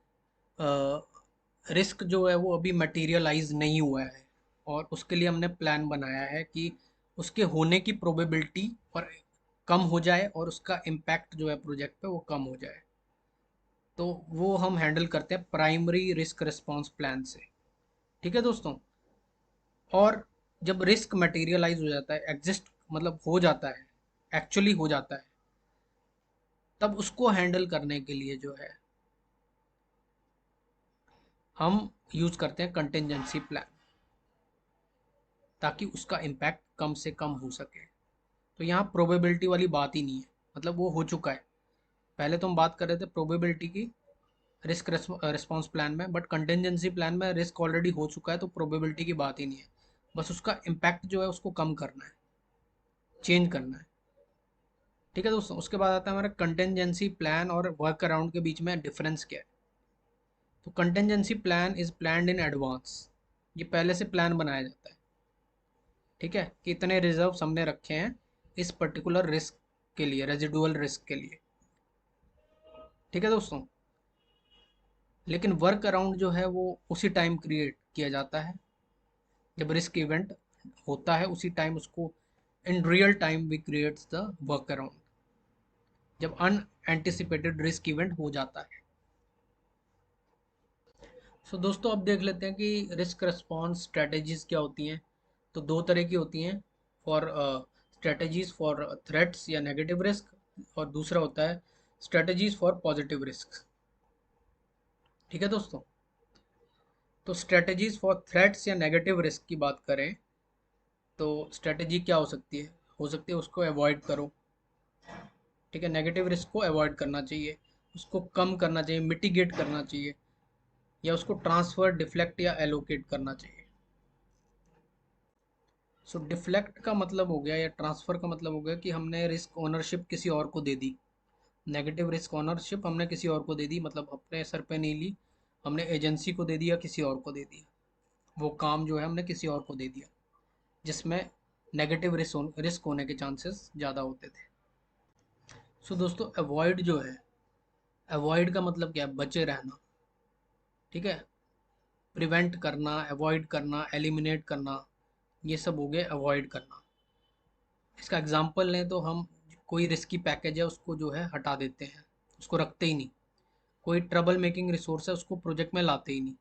रिस्क जो है वो अभी मटेरियलाइज नहीं हुआ है, और उसके लिए हमने प्लान बनाया है कि उसके होने की प्रोबेबिलिटी और कम हो जाए और उसका इम्पैक्ट जो है प्रोजेक्ट पे वो कम हो जाए। तो वो हम हैंडल करते हैं प्राइमरी रिस्क रिस्पॉन्स प्लान से। ठीक है दोस्तों। और जब रिस्क मटेरियलाइज हो जाता है, एग्जिस्ट मतलब हो जाता है, एक्चुअली हो जाता है, तब उसको हैंडल करने के लिए जो है हम यूज करते हैं कंटिजेंसी प्लान, ताकि उसका इम्पैक्ट कम से कम हो सके। तो यहाँ प्रोबेबिलिटी वाली बात ही नहीं है, मतलब वो हो चुका है। पहले तो हम बात कर रहे थे प्रोबेबिलिटी की रिस्क रिस्पॉन्स प्लान में, बट कंटिजेंसी प्लान में रिस्क ऑलरेडी हो चुका है, तो प्रोबेबिलिटी की बात ही नहीं है, बस उसका इम्पैक्ट जो है उसको कम करना है, चेंज करना है। ठीक है दोस्तों। उसके बाद आता है हमारा कंटिजेंसी प्लान और वर्क अराउंड के बीच में डिफरेंस क्या है। तो contingency plan is planned in advance, ये पहले से प्लान बनाया जाता है, ठीक है, कि इतने रिजर्व हमने रखे हैं इस पर्टिकुलर रिस्क के लिए, रेजिडुअल रिस्क के लिए। ठीक है दोस्तों। लेकिन वर्क अराउंड जो है वो उसी टाइम क्रिएट किया जाता है जब रिस्क इवेंट होता है, उसी टाइम उसको in real time we creates the workaround, जब अनएंटिसिपेटेड रिस्क इवेंट हो जाता है। सो दोस्तों अब देख लेते हैं कि रिस्क रिस्पॉन्स स्ट्रेटेजीज क्या होती हैं। तो दो तरह की होती हैं, फॉर स्ट्रेटेजीज फॉर थ्रेट्स या नेगेटिव रिस्क, और दूसरा होता है स्ट्रेटेजीज फॉर पॉजिटिव रिस्क। ठीक है दोस्तों, तो स्ट्रेटेजीज फॉर थ्रेट्स या नेगेटिव रिस्क की बात करें तो स्ट्रेटेजी क्या हो सकती है उसको अवॉइड करो। ठीक है, नेगेटिव रिस्क को अवॉइड करना चाहिए, उसको कम करना चाहिए, मिटिगेट करना चाहिए, या उसको ट्रांसफर, डिफ्लेक्ट या एलोकेट करना चाहिए। सो डिफ्लेक्ट का मतलब हो गया या ट्रांसफर का मतलब हो गया कि हमने रिस्क ओनरशिप किसी और को दे दी। नेगेटिव रिस्क ओनरशिप हमने किसी और को दे दी, मतलब अपने सर पे नहीं ली, हमने एजेंसी को दे दिया, किसी और को दे दिया, वो काम जो है हमने किसी और को दे दिया, जिसमें नेगेटिव रिस्क होने के चांसेस ज़्यादा होते थे। सो दोस्तों अवॉइड जो है, अवॉइड का मतलब क्या है, बचे रहना। ठीक है, प्रिवेंट करना, अवॉइड करना, एलिमिनेट करना, ये सब हो गए अवॉइड करना। इसका एग्जांपल लें तो हम कोई रिस्की पैकेज है उसको जो है हटा देते हैं, उसको रखते ही नहीं। कोई ट्रबल मेकिंग रिसोर्स है उसको प्रोजेक्ट में लाते ही नहीं।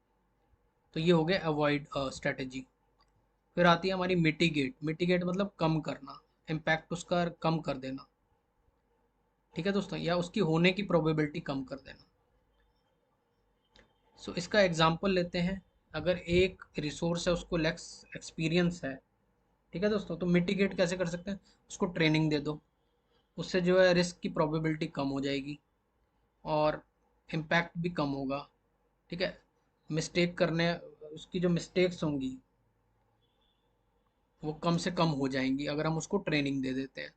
तो ये हो गया अवॉइड स्ट्रेटेजी। फिर आती है हमारी मिटिगेट। मिटिगेट मतलब कम करना, इम्पैक्ट उसका कम कर देना। ठीक है दोस्तों, या उसकी होने की प्रोबेबिलिटी कम कर देना। सो इसका एग्जांपल लेते हैं। अगर एक रिसोर्स है उसको लेक्स एक्सपीरियंस है, ठीक है दोस्तों, तो मिटिगेट कैसे कर सकते हैं, उसको ट्रेनिंग दे दो, उससे जो है रिस्क की प्रोबेबिलिटी कम हो जाएगी और इम्पैक्ट भी कम होगा। ठीक है, मिस्टेक करने, उसकी जो मिस्टेक्स होंगी वो कम से कम हो जाएंगी अगर हम उसको ट्रेनिंग दे देते हैं।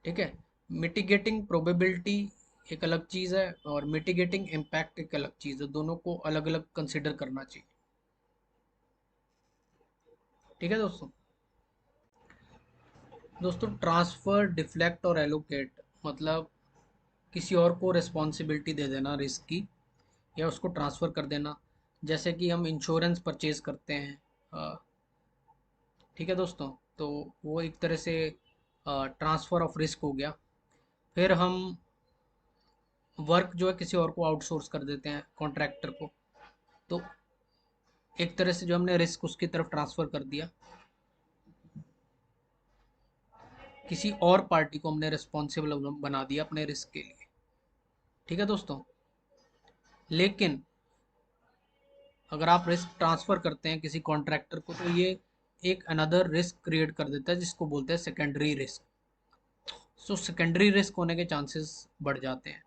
ठीक है, मिटिगेटिंग प्रोबेबिलिटी एक अलग चीज़ है और मिटिगेटिंग इम्पैक्ट एक अलग चीज़ है, दोनों को अलग अलग कंसिडर करना चाहिए। ठीक है दोस्तों, ट्रांसफ़र, डिफ्लेक्ट और एलोकेट मतलब किसी और को रिस्पॉन्सिबिलिटी दे देना रिस्क की, या उसको ट्रांसफ़र कर देना। जैसे कि हम इंश्योरेंस परचेज करते हैं, ठीक है दोस्तों, तो वो एक तरह से ट्रांसफ़र ऑफ रिस्क हो गया। फिर हम वर्क जो है किसी और को आउटसोर्स कर देते हैं, कॉन्ट्रैक्टर को, तो एक तरह से जो हमने रिस्क उसकी तरफ ट्रांसफ़र कर दिया, किसी और पार्टी को हमने रिस्पॉन्सिबल बना दिया अपने रिस्क के लिए। ठीक है दोस्तों, लेकिन अगर आप रिस्क ट्रांसफ़र करते हैं किसी कॉन्ट्रैक्टर को तो ये एक अनदर रिस्क क्रिएट कर देता है जिसको बोलते हैं secondary risk. So secondary risk होने के चांसेस बढ़ जाते हैं।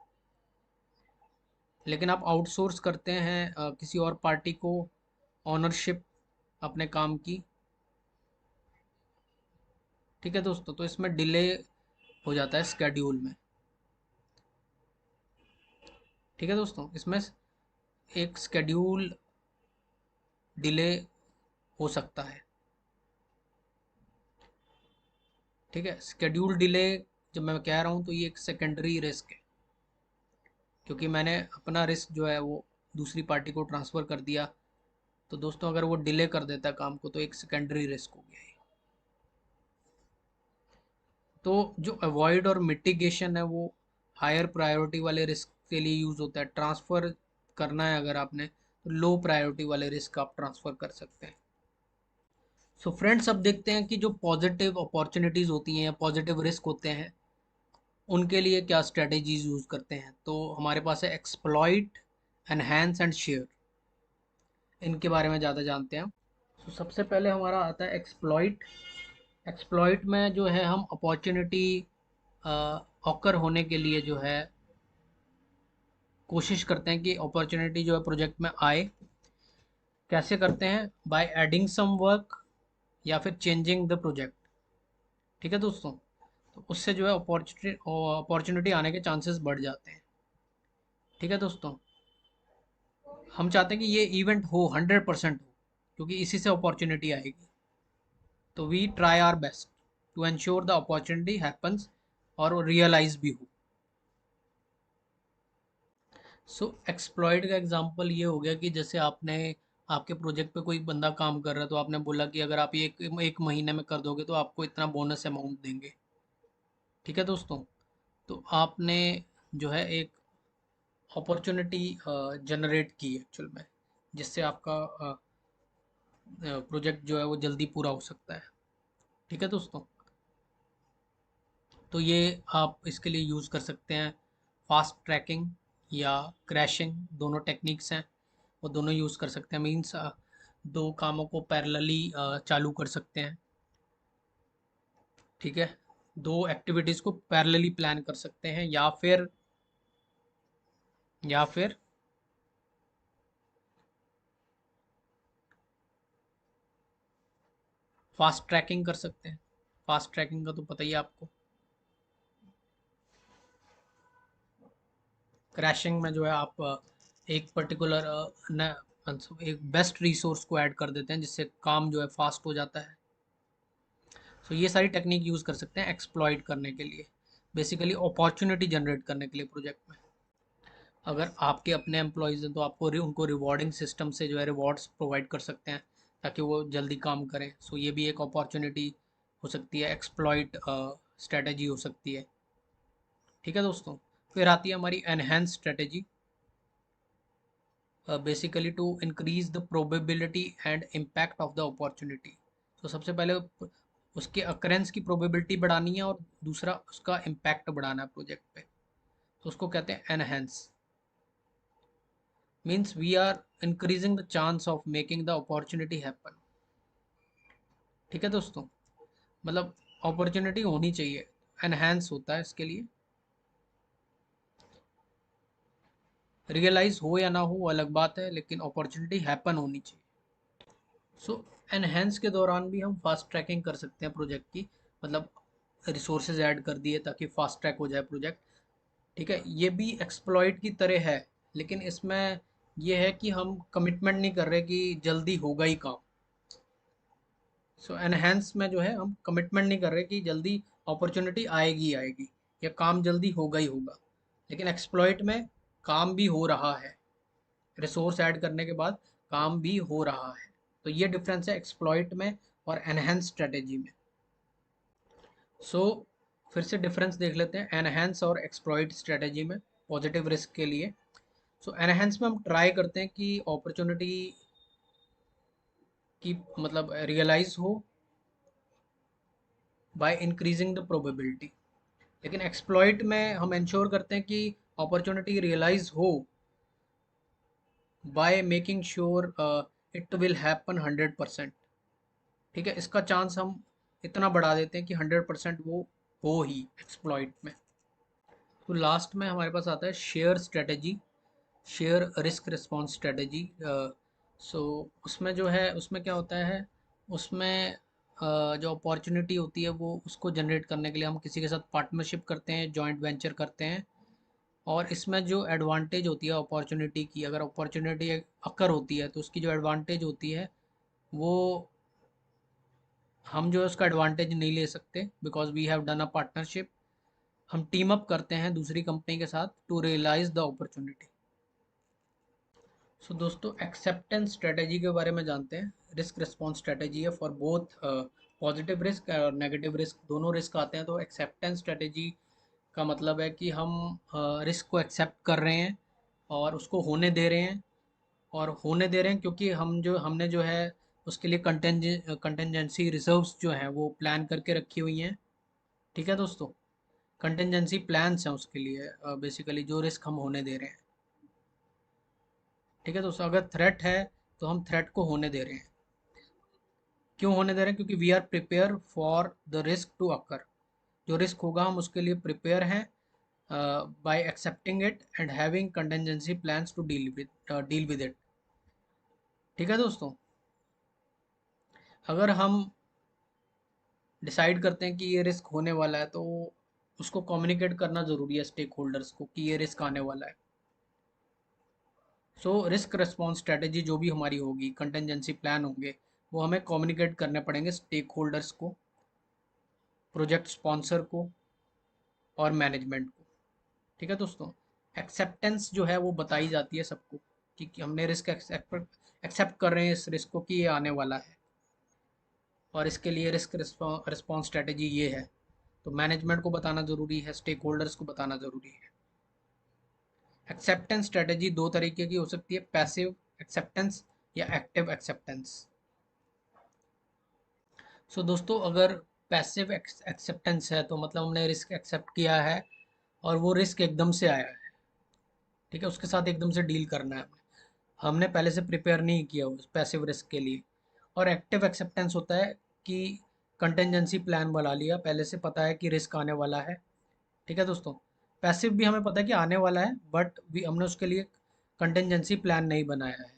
लेकिन आप आउटसोर्स करते हैं किसी और पार्टी को ऑनरशिप अपने काम की। ठीक है दोस्तों, तो इसमें डिले हो जाता है स्केड्यूल में। ठीक है दोस्तों, इसमें एक स्केड्यूल डिले हो सकता है। ठीक है, स्केड्यूल डिले जब मैं कह रहा हूँ तो ये एक सेकेंडरी रिस्क है, क्योंकि मैंने अपना रिस्क जो है वो दूसरी पार्टी को ट्रांसफ़र कर दिया। तो दोस्तों अगर वो डिले कर देता है काम को तो एक सेकेंडरी रिस्क हो गया ये। तो जो अवॉइड और मिटिगेशन है वो हायर प्रायोरिटी वाले रिस्क के लिए यूज़ होता है। ट्रांसफ़र करना है अगर आपने तो लो प्रायोरिटी वाले रिस्क आप ट्रांसफ़र कर सकते हैं। सो फ्रेंड्स अब देखते हैं कि जो पॉजिटिव अपॉर्चुनिटीज़ होती हैं या पॉजिटिव रिस्क होते हैं उनके लिए क्या स्ट्रेटेजीज यूज़ करते हैं। तो हमारे पास है एक्सप्लॉइट, एनहांस एंड शेयर। इनके बारे में ज़्यादा जानते हैं। तो सबसे पहले हमारा आता है एक्सप्लॉइट। एक्सप्लॉइट में जो है हम अपॉर्चुनिटी ऑकर होने के लिए जो है कोशिश करते हैं कि अपॉर्चुनिटी जो है प्रोजेक्ट में आए। कैसे करते हैं, बाय एडिंग सम वर्क या फिर चेंजिंग द प्रोजेक्ट। ठीक है दोस्तों, तो उससे जो है अपॉर्चुनिटी आने के चांसेस बढ़ जाते हैं। ठीक है दोस्तों, हम चाहते हैं कि ये इवेंट हो, 100% हो, क्योंकि इसी से अपॉर्चुनिटी आएगी। तो we try are best to ensure the opportunity happens और वो रियलाइज भी हो। सो एक्सप्लॉइट का एग्जांपल ये हो गया कि जैसे आपने आपके प्रोजेक्ट पे कोई बंदा काम कर रहा है तो आपने बोला कि अगर आप ये एक महीने में कर दोगे तो आपको इतना बोनस अमाउंट देंगे। ठीक है दोस्तों, तो आपने जो है एक अपॉर्चुनिटी जनरेट की एक्चुअल में, जिससे आपका प्रोजेक्ट जो है वो जल्दी पूरा हो सकता है। ठीक है दोस्तों, तो ये आप इसके लिए यूज़ कर सकते हैं। फास्ट ट्रैकिंग या क्रैशिंग दोनों टेक्निक्स हैं, वो दोनों यूज़ कर सकते हैं। मीन्स दो कामों को पैरेलली चालू कर सकते हैं। ठीक है, दो एक्टिविटीज़ को पैरेलली प्लान कर सकते हैं, या फिर फास्ट ट्रैकिंग कर सकते हैं। फास्ट ट्रैकिंग का तो पता ही है आपको। क्रैशिंग में जो है आप एक पर्टिकुलर न एक बेस्ट रिसोर्स को ऐड कर देते हैं, जिससे काम जो है फास्ट हो जाता है। सो ये सारी टेक्निक यूज़ कर सकते हैं एक्सप्लॉइट करने के लिए, बेसिकली अपॉर्चुनिटी जनरेट करने के लिए प्रोजेक्ट में। अगर आपके अपने एम्प्लॉयज़ हैं तो आपको उनको रिवॉर्डिंग सिस्टम से जो है रिवॉर्ड्स प्रोवाइड कर सकते हैं ताकि वो जल्दी काम करें। सो ये भी एक अपॉर्चुनिटी हो सकती है, एक्सप्लॉइट स्ट्रेटजी हो सकती है। ठीक है दोस्तों, फिर आती है हमारी enhance strategy, basically to increase the probability and impact of the opportunity. तो सबसे पहले उसके अकरेंस की प्रोबेबिलिटी बढ़ानी है और दूसरा उसका इम्पैक्ट बढ़ाना है प्रोजेक्ट पे, तो उसको कहते हैं enhance. Means we are increasing the chance of making the opportunity happen. ठीक है दोस्तों, मतलब अपॉर्चुनिटी होनी चाहिए, एनहेंस होता है इसके लिए। रियलाइज हो या ना हो वो अलग बात है, लेकिन अपॉर्चुनिटी हैपन होनी चाहिए। सो एनहेंस के दौरान भी हम फास्ट ट्रैकिंग कर सकते हैं प्रोजेक्ट की, मतलब रिसोर्सेज ऐड कर दिए ताकि फास्ट ट्रैक हो जाए प्रोजेक्ट। ठीक है, ये भी एक्सप्लॉइट की तरह है, लेकिन इसमें ये है कि हम कमिटमेंट नहीं कर रहे कि जल्दी होगा ही काम। सो एनहेंस में जो है हम कमिटमेंट नहीं कर रहे कि जल्दी अपॉर्चुनिटी आएगी ही आएगी या काम जल्दी होगा ही होगा, लेकिन एक्सप्लॉइट में काम भी हो रहा है, रिसोर्स ऐड करने के बाद काम भी हो रहा है। तो ये डिफरेंस है एक्सप्लॉइट में और एनहेंस स्ट्रेटेजी में। सो फिर से डिफरेंस देख लेते हैं एनहेंस और एक्सप्लॉइट स्ट्रेटेजी में पॉजिटिव रिस्क के लिए। सो एनहेंस में हम ट्राई करते हैं कि अपॉर्चुनिटी की मतलब रियलाइज हो बाय इंक्रीजिंग द प्रोबेबिलिटी, लेकिन एक्सप्लॉइट में हम इंश्योर करते हैं कि अपॉर्चुनिटी रियलाइज हो by making sure it will happen 100%। ठीक है, इसका चांस हम इतना बढ़ा देते हैं कि 100% वो हो ही एक्सप्लॉइट में। तो लास्ट में हमारे पास आता है share strategy, share risk response strategy. So उसमें जो है उसमें क्या होता है, उसमें जो अपॉर्चुनिटी होती है वो उसको जनरेट करने के लिए हम किसी के साथ पार्टनरशिप करते हैं, जॉइंट वेंचर करते हैं। और इसमें जो एडवांटेज होती है अपॉर्चुनिटी की, अगर अपॉर्चुनिटी अकर होती है तो उसकी जो एडवांटेज होती है वो हम जो है उसका एडवांटेज नहीं ले सकते, because we have done a partnership. हम टीम अप करते हैं दूसरी कंपनी के साथ to realise the opportunity. So दोस्तों, एक्सेप्टेंस स्ट्रेटेजी के बारे में जानते हैं। रिस्क रिस्पॉन्स स्ट्रेटेजी है फॉर बोथ पॉजिटिव रिस्क और नेगेटिव रिस्क, दोनों रिस्क आते हैं। तो एक्सेप्टेंस स्ट्रेटेजी का मतलब है कि हम रिस्क को एक्सेप्ट कर रहे हैं और उसको होने दे रहे हैं, और होने दे रहे हैं क्योंकि हमने जो है उसके लिए कंटेंजेंसी रिजर्व्स जो हैं वो प्लान करके रखी हुई हैं। ठीक है दोस्तों, कंटेंजेंसी प्लान्स हैं उसके लिए, बेसिकली जो रिस्क हम होने दे रहे हैं। ठीक है दोस्तों, अगर थ्रेट है तो हम थ्रेट को होने दे रहे हैं। क्यों होने दे रहे हैं? क्योंकि we are prepare for the risk to occur. जो रिस्क होगा हम उसके लिए प्रिपेयर हैं by accepting it and having contingency plans to deal with it. ठीक है दोस्तों, अगर हम डिसाइड करते हैं कि ये रिस्क होने वाला है तो उसको कम्युनिकेट करना ज़रूरी है स्टेक होल्डर्स को कि ये रिस्क आने वाला है। सो रिस्क रिस्पॉन्स स्ट्रेटेजी जो भी हमारी होगी, कंटेंजेंसी प्लान होंगे, वो हमें कम्युनिकेट करने पड़ेंगे स्टेक होल्डर्स को, प्रोजेक्ट स्पॉन्सर को और मैनेजमेंट को। ठीक है दोस्तों, एक्सेप्टेंस जो है वो बताई जाती है सबको कि हमने रिस्क एक्सेप्ट कर रहे हैं इस रिस्क को कि ये आने वाला है, और इसके लिए रिस्क रिस्पॉन्स स्ट्रेटेजी ये है। तो मैनेजमेंट को बताना ज़रूरी है, स्टेक होल्डर्स को बताना ज़रूरी है। एक्सेप्टेंस स्ट्रेटेजी दो तरीके की हो सकती है, पैसिव एक्सेप्टेंस या एक्टिव एक्सेप्टेंस। सो दोस्तों, अगर पैसिव एक्सेप्टेंस है तो मतलब हमने रिस्क एक्सेप्ट किया है और वो रिस्क एकदम से आया है, ठीक है, उसके साथ एकदम से डील करना है हमने, हमने पहले से प्रिपेयर नहीं किया उस पैसिव रिस्क के लिए। और एक्टिव एक्सेप्टेंस होता है कि कंटेंजेंसी प्लान बना लिया, पहले से पता है कि रिस्क आने वाला है, ठीक है दोस्तों। पैसिव भी हमें पता है कि आने वाला है, बट भी हमने उसके लिए कंटेंजेंसी प्लान नहीं बनाया है।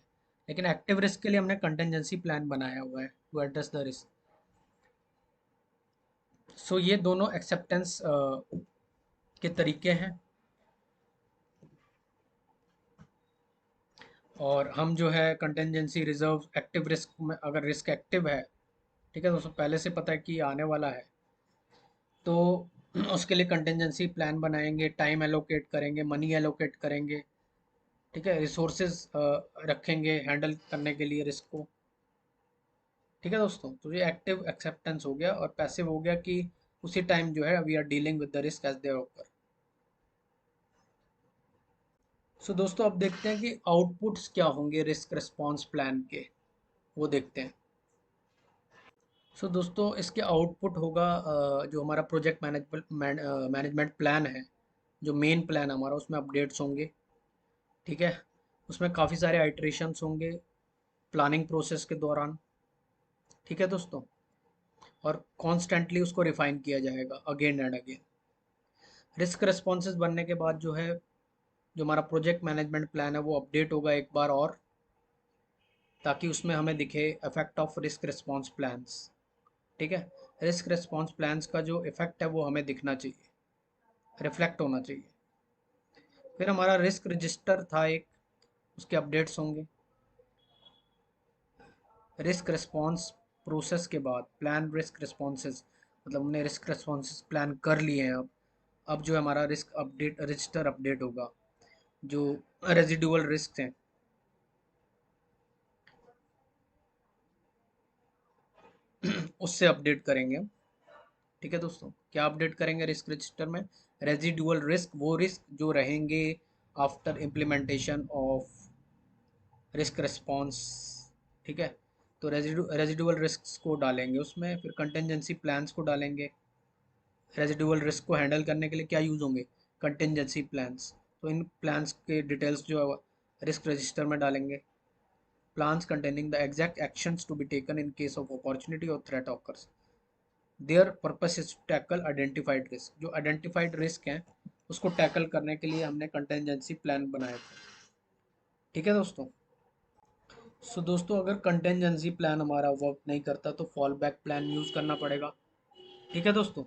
लेकिन एक्टिव रिस्क के लिए हमने कंटेंजेंसी प्लान बनाया हुआ है टू एड्रेस द रिस्क। सो ये दोनों एक्सेप्टेंस के तरीके हैं। और हम जो है कंटेंजेंसी रिजर्व एक्टिव रिस्क में, अगर रिस्क एक्टिव है, ठीक है दोस्तों, पहले से पता है कि आने वाला है, तो उसके लिए कंटेंजेंसी प्लान बनाएंगे, टाइम एलोकेट करेंगे, मनी एलोकेट करेंगे, ठीक है, रिसोर्सेज रखेंगे हैंडल करने के लिए रिस्क को, ठीक है दोस्तों। तो ये एक्टिव एक्सेप्टेंस हो गया। और पैसिव हो गया कि उसी टाइम जो है we are dealing with the risk as they occur. So दोस्तों, अब देखते हैं कि आउटपुट्स क्या होंगे रिस्क रिस्पॉन्स प्लान के, वो देखते हैं। सो दोस्तों, इसके आउटपुट होगा जो हमारा प्रोजेक्ट मैनेजमेंट प्लान है, जो मेन प्लान हमारा, उसमें अपडेट्स होंगे, ठीक है। उसमें काफ़ी सारे आइट्रेशंस होंगे प्लानिंग प्रोसेस के दौरान, ठीक है दोस्तों। और कॉन्स्टेंटली उसको रिफाइन किया जाएगा again and again. Risk responses बनने के बाद जो है, जो हमारा प्रोजेक्ट मैनेजमेंट प्लान है वो अपडेट होगा एक बार और, ताकि उसमें हमें दिखे effect of risk response plans, ठीक है। रिस्क रिस्पॉन्स प्लान्स का जो इफेक्ट है वो हमें दिखना चाहिए, रिफ्लेक्ट होना चाहिए। फिर हमारा रिस्क रजिस्टर था एक, उसके अपडेट्स होंगे। रिस्क रिस्पॉन्स प्रोसेस के बाद प्लान रिस्क रिस्पॉन्सेज, मतलब हमने रिस्क रिस्पॉन्सेज प्लान कर लिए हैं। अब जो हमारा रिस्क अपडेट रजिस्टर अपडेट होगा, जो रेजिडुअल रिस्क हैं उससे अपडेट करेंगे हम, ठीक है दोस्तों। क्या अपडेट करेंगे रिस्क रजिस्टर में? रेजिडुअल रिस्क, वो रिस्क जो रहेंगे after implementation of risk response, ठीक है। तो रेजिडुअल रिस्क को डालेंगे उसमें, फिर कंटेंजेंसी प्लान्स को डालेंगे। रेजिडुअल रिस्क को हैंडल करने के लिए क्या यूज़ होंगे? Contingency plans. तो इन प्लान्स के डिटेल्स जो है रिस्क रजिस्टर में डालेंगे। Plans containing the exact actions to be taken in case of opportunity और threat occurs. Their purpose is to tackle identified risk. जो आइडेंटिफाइड रिस्क हैं उसको टैकल करने के लिए हमने कंटेंजेंसी प्लान बनाए थे, ठीक है दोस्तों। सो दोस्तों, अगर कंटेंजेंसी प्लान हमारा वर्क नहीं करता तो फॉल बैक प्लान यूज़ करना पड़ेगा, ठीक है दोस्तों।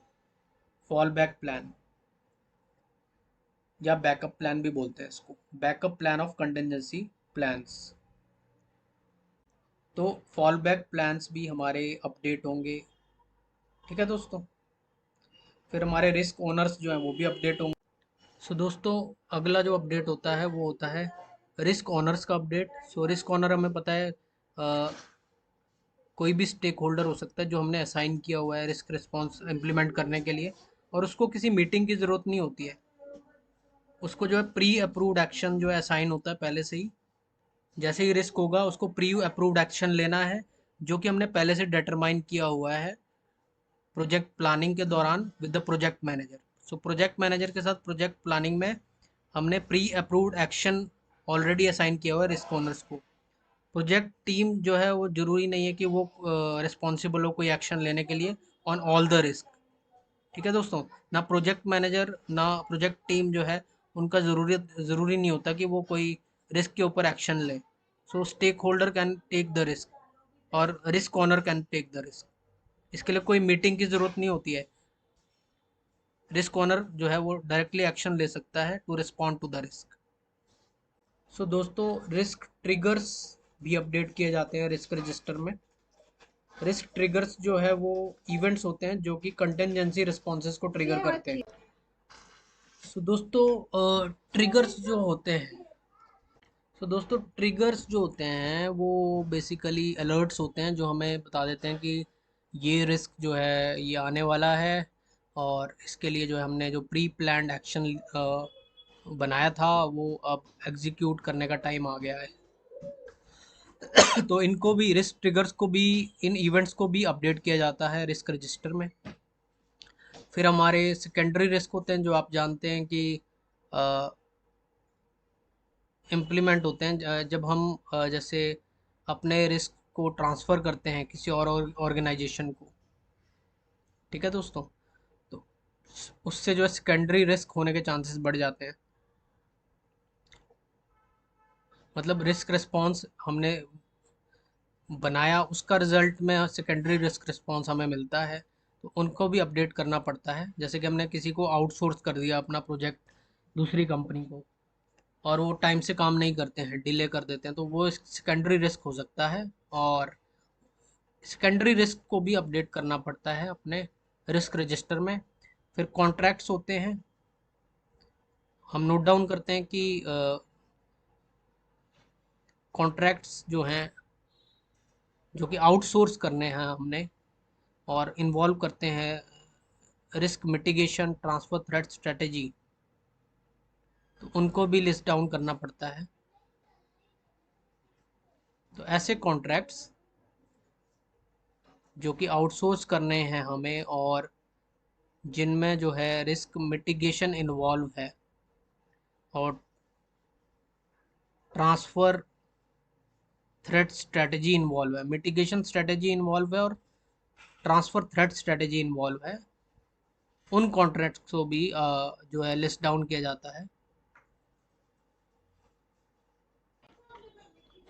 फॉल बैक प्लान या बैकअप प्लान भी बोलते हैं इसको, backup plan of contingency plans. तो फॉल बैक प्लान्स भी हमारे अपडेट होंगे, ठीक है दोस्तों। फिर हमारे रिस्क ओनर्स जो हैं वो भी अपडेट होंगे। सो दोस्तों, अगला जो अपडेट होता है वो होता है रिस्क ओनर्स का अपडेट। सो रिस्क ओनर हमें पता है कोई भी स्टेक होल्डर हो सकता है जो हमने असाइन किया हुआ है रिस्क रिस्पॉन्स इम्प्लीमेंट करने के लिए, और उसको किसी मीटिंग की ज़रूरत नहीं होती है। उसको जो है प्री अप्रूव्ड एक्शन जो है असाइन होता है पहले से ही। जैसे ही रिस्क होगा उसको प्री अप्रूव्ड एक्शन लेना है, जो कि हमने पहले से डिटरमाइन किया हुआ है प्रोजेक्ट प्लानिंग के दौरान with the project manager. So project manager के साथ प्रोजेक्ट प्लानिंग में हमने pre approved action already assign किया हुआ है रिस्क ओनर्स को। प्रोजेक्ट टीम जो है वो ज़रूरी नहीं है कि वो रिस्पॉन्सिबल हो कोई एक्शन लेने के लिए ऑन ऑल द रिस्क, ठीक है दोस्तों। ना प्रोजेक्ट मैनेजर ना प्रोजेक्ट टीम जो है उनका ज़रूरी नहीं होता कि वो कोई रिस्क के ऊपर एक्शन ले। So stakeholder can take the risk और risk owner can take the risk. इसके लिए कोई मीटिंग की ज़रूरत नहीं होती है। रिस्क ओनर जो है वो डायरेक्टली एक्शन ले सकता है to respond to the risk. So दोस्तों, रिस्क ट्रिगर्स भी अपडेट किए जाते हैं रिस्क रजिस्टर में। रिस्क ट्रिगर्स जो है वो इवेंट्स होते हैं जो कि कंटेंजेंसी रिस्पॉन्सेज को ट्रिगर करते हैं। सो दोस्तों, ट्रिगर्स जो होते हैं, तो दोस्तों ट्रिगर्स जो होते हैं वो बेसिकली अलर्ट्स होते हैं जो हमें बता देते हैं कि ये रिस्क जो है ये आने वाला है, और इसके लिए जो है हमने जो प्री प्लान्ड एक्शन बनाया था वो अब एग्जीक्यूट करने का टाइम आ गया है। तो इनको भी, रिस्क ट्रिगर्स को भी, इन इवेंट्स को भी अपडेट किया जाता है रिस्क रजिस्टर में। फिर हमारे सेकेंडरी रिस्क होते हैं जो आप जानते हैं कि इम्प्लीमेंट होते हैं जब हम जैसे अपने रिस्क को ट्रांसफ़र करते हैं किसी और ऑर्गेनाइजेशन को। ठीक है दोस्तों, तो उससे जो है सेकेंडरी रिस्क होने के चांसेस बढ़ जाते हैं। मतलब रिस्क रिस्पॉन्स हमने बनाया, उसका रिजल्ट में सेकेंडरी रिस्क रिस्पॉन्स हमें मिलता है, तो उनको भी अपडेट करना पड़ता है। जैसे कि हमने किसी को आउटसोर्स कर दिया अपना प्रोजेक्ट दूसरी कंपनी को, और वो टाइम से काम नहीं करते हैं, डिले कर देते हैं, तो वो सेकेंडरी रिस्क हो सकता है। और सेकेंडरी रिस्क को भी अपडेट करना पड़ता है अपने रिस्क रजिस्टर में। फिर कॉन्ट्रैक्ट्स होते हैं, हम नोट डाउन करते हैं कि कॉन्ट्रैक्ट्स जो हैं जो कि आउटसोर्स करने हैं हमने, और इन्वॉल्व करते हैं risk mitigation, transfer threat strategy, तो उनको भी लिस्ट डाउन करना पड़ता है। तो ऐसे कॉन्ट्रैक्ट्स जो कि आउटसोर्स करने हैं हमें, और जिनमें जो है रिस्क मिटिगेशन इन्वॉल्व है, और ट्रांसफ़र थ्रेट स्ट्रेटजी इन्वॉल्व है, मिटिगेशन स्ट्रेटजी इन्वॉल्व है, और ट्रांसफ़र थ्रेट स्ट्रेटजी इन्वॉल्व है, उन कॉन्ट्रैक्ट्स को भी जो है लिस्ट डाउन किया जाता है।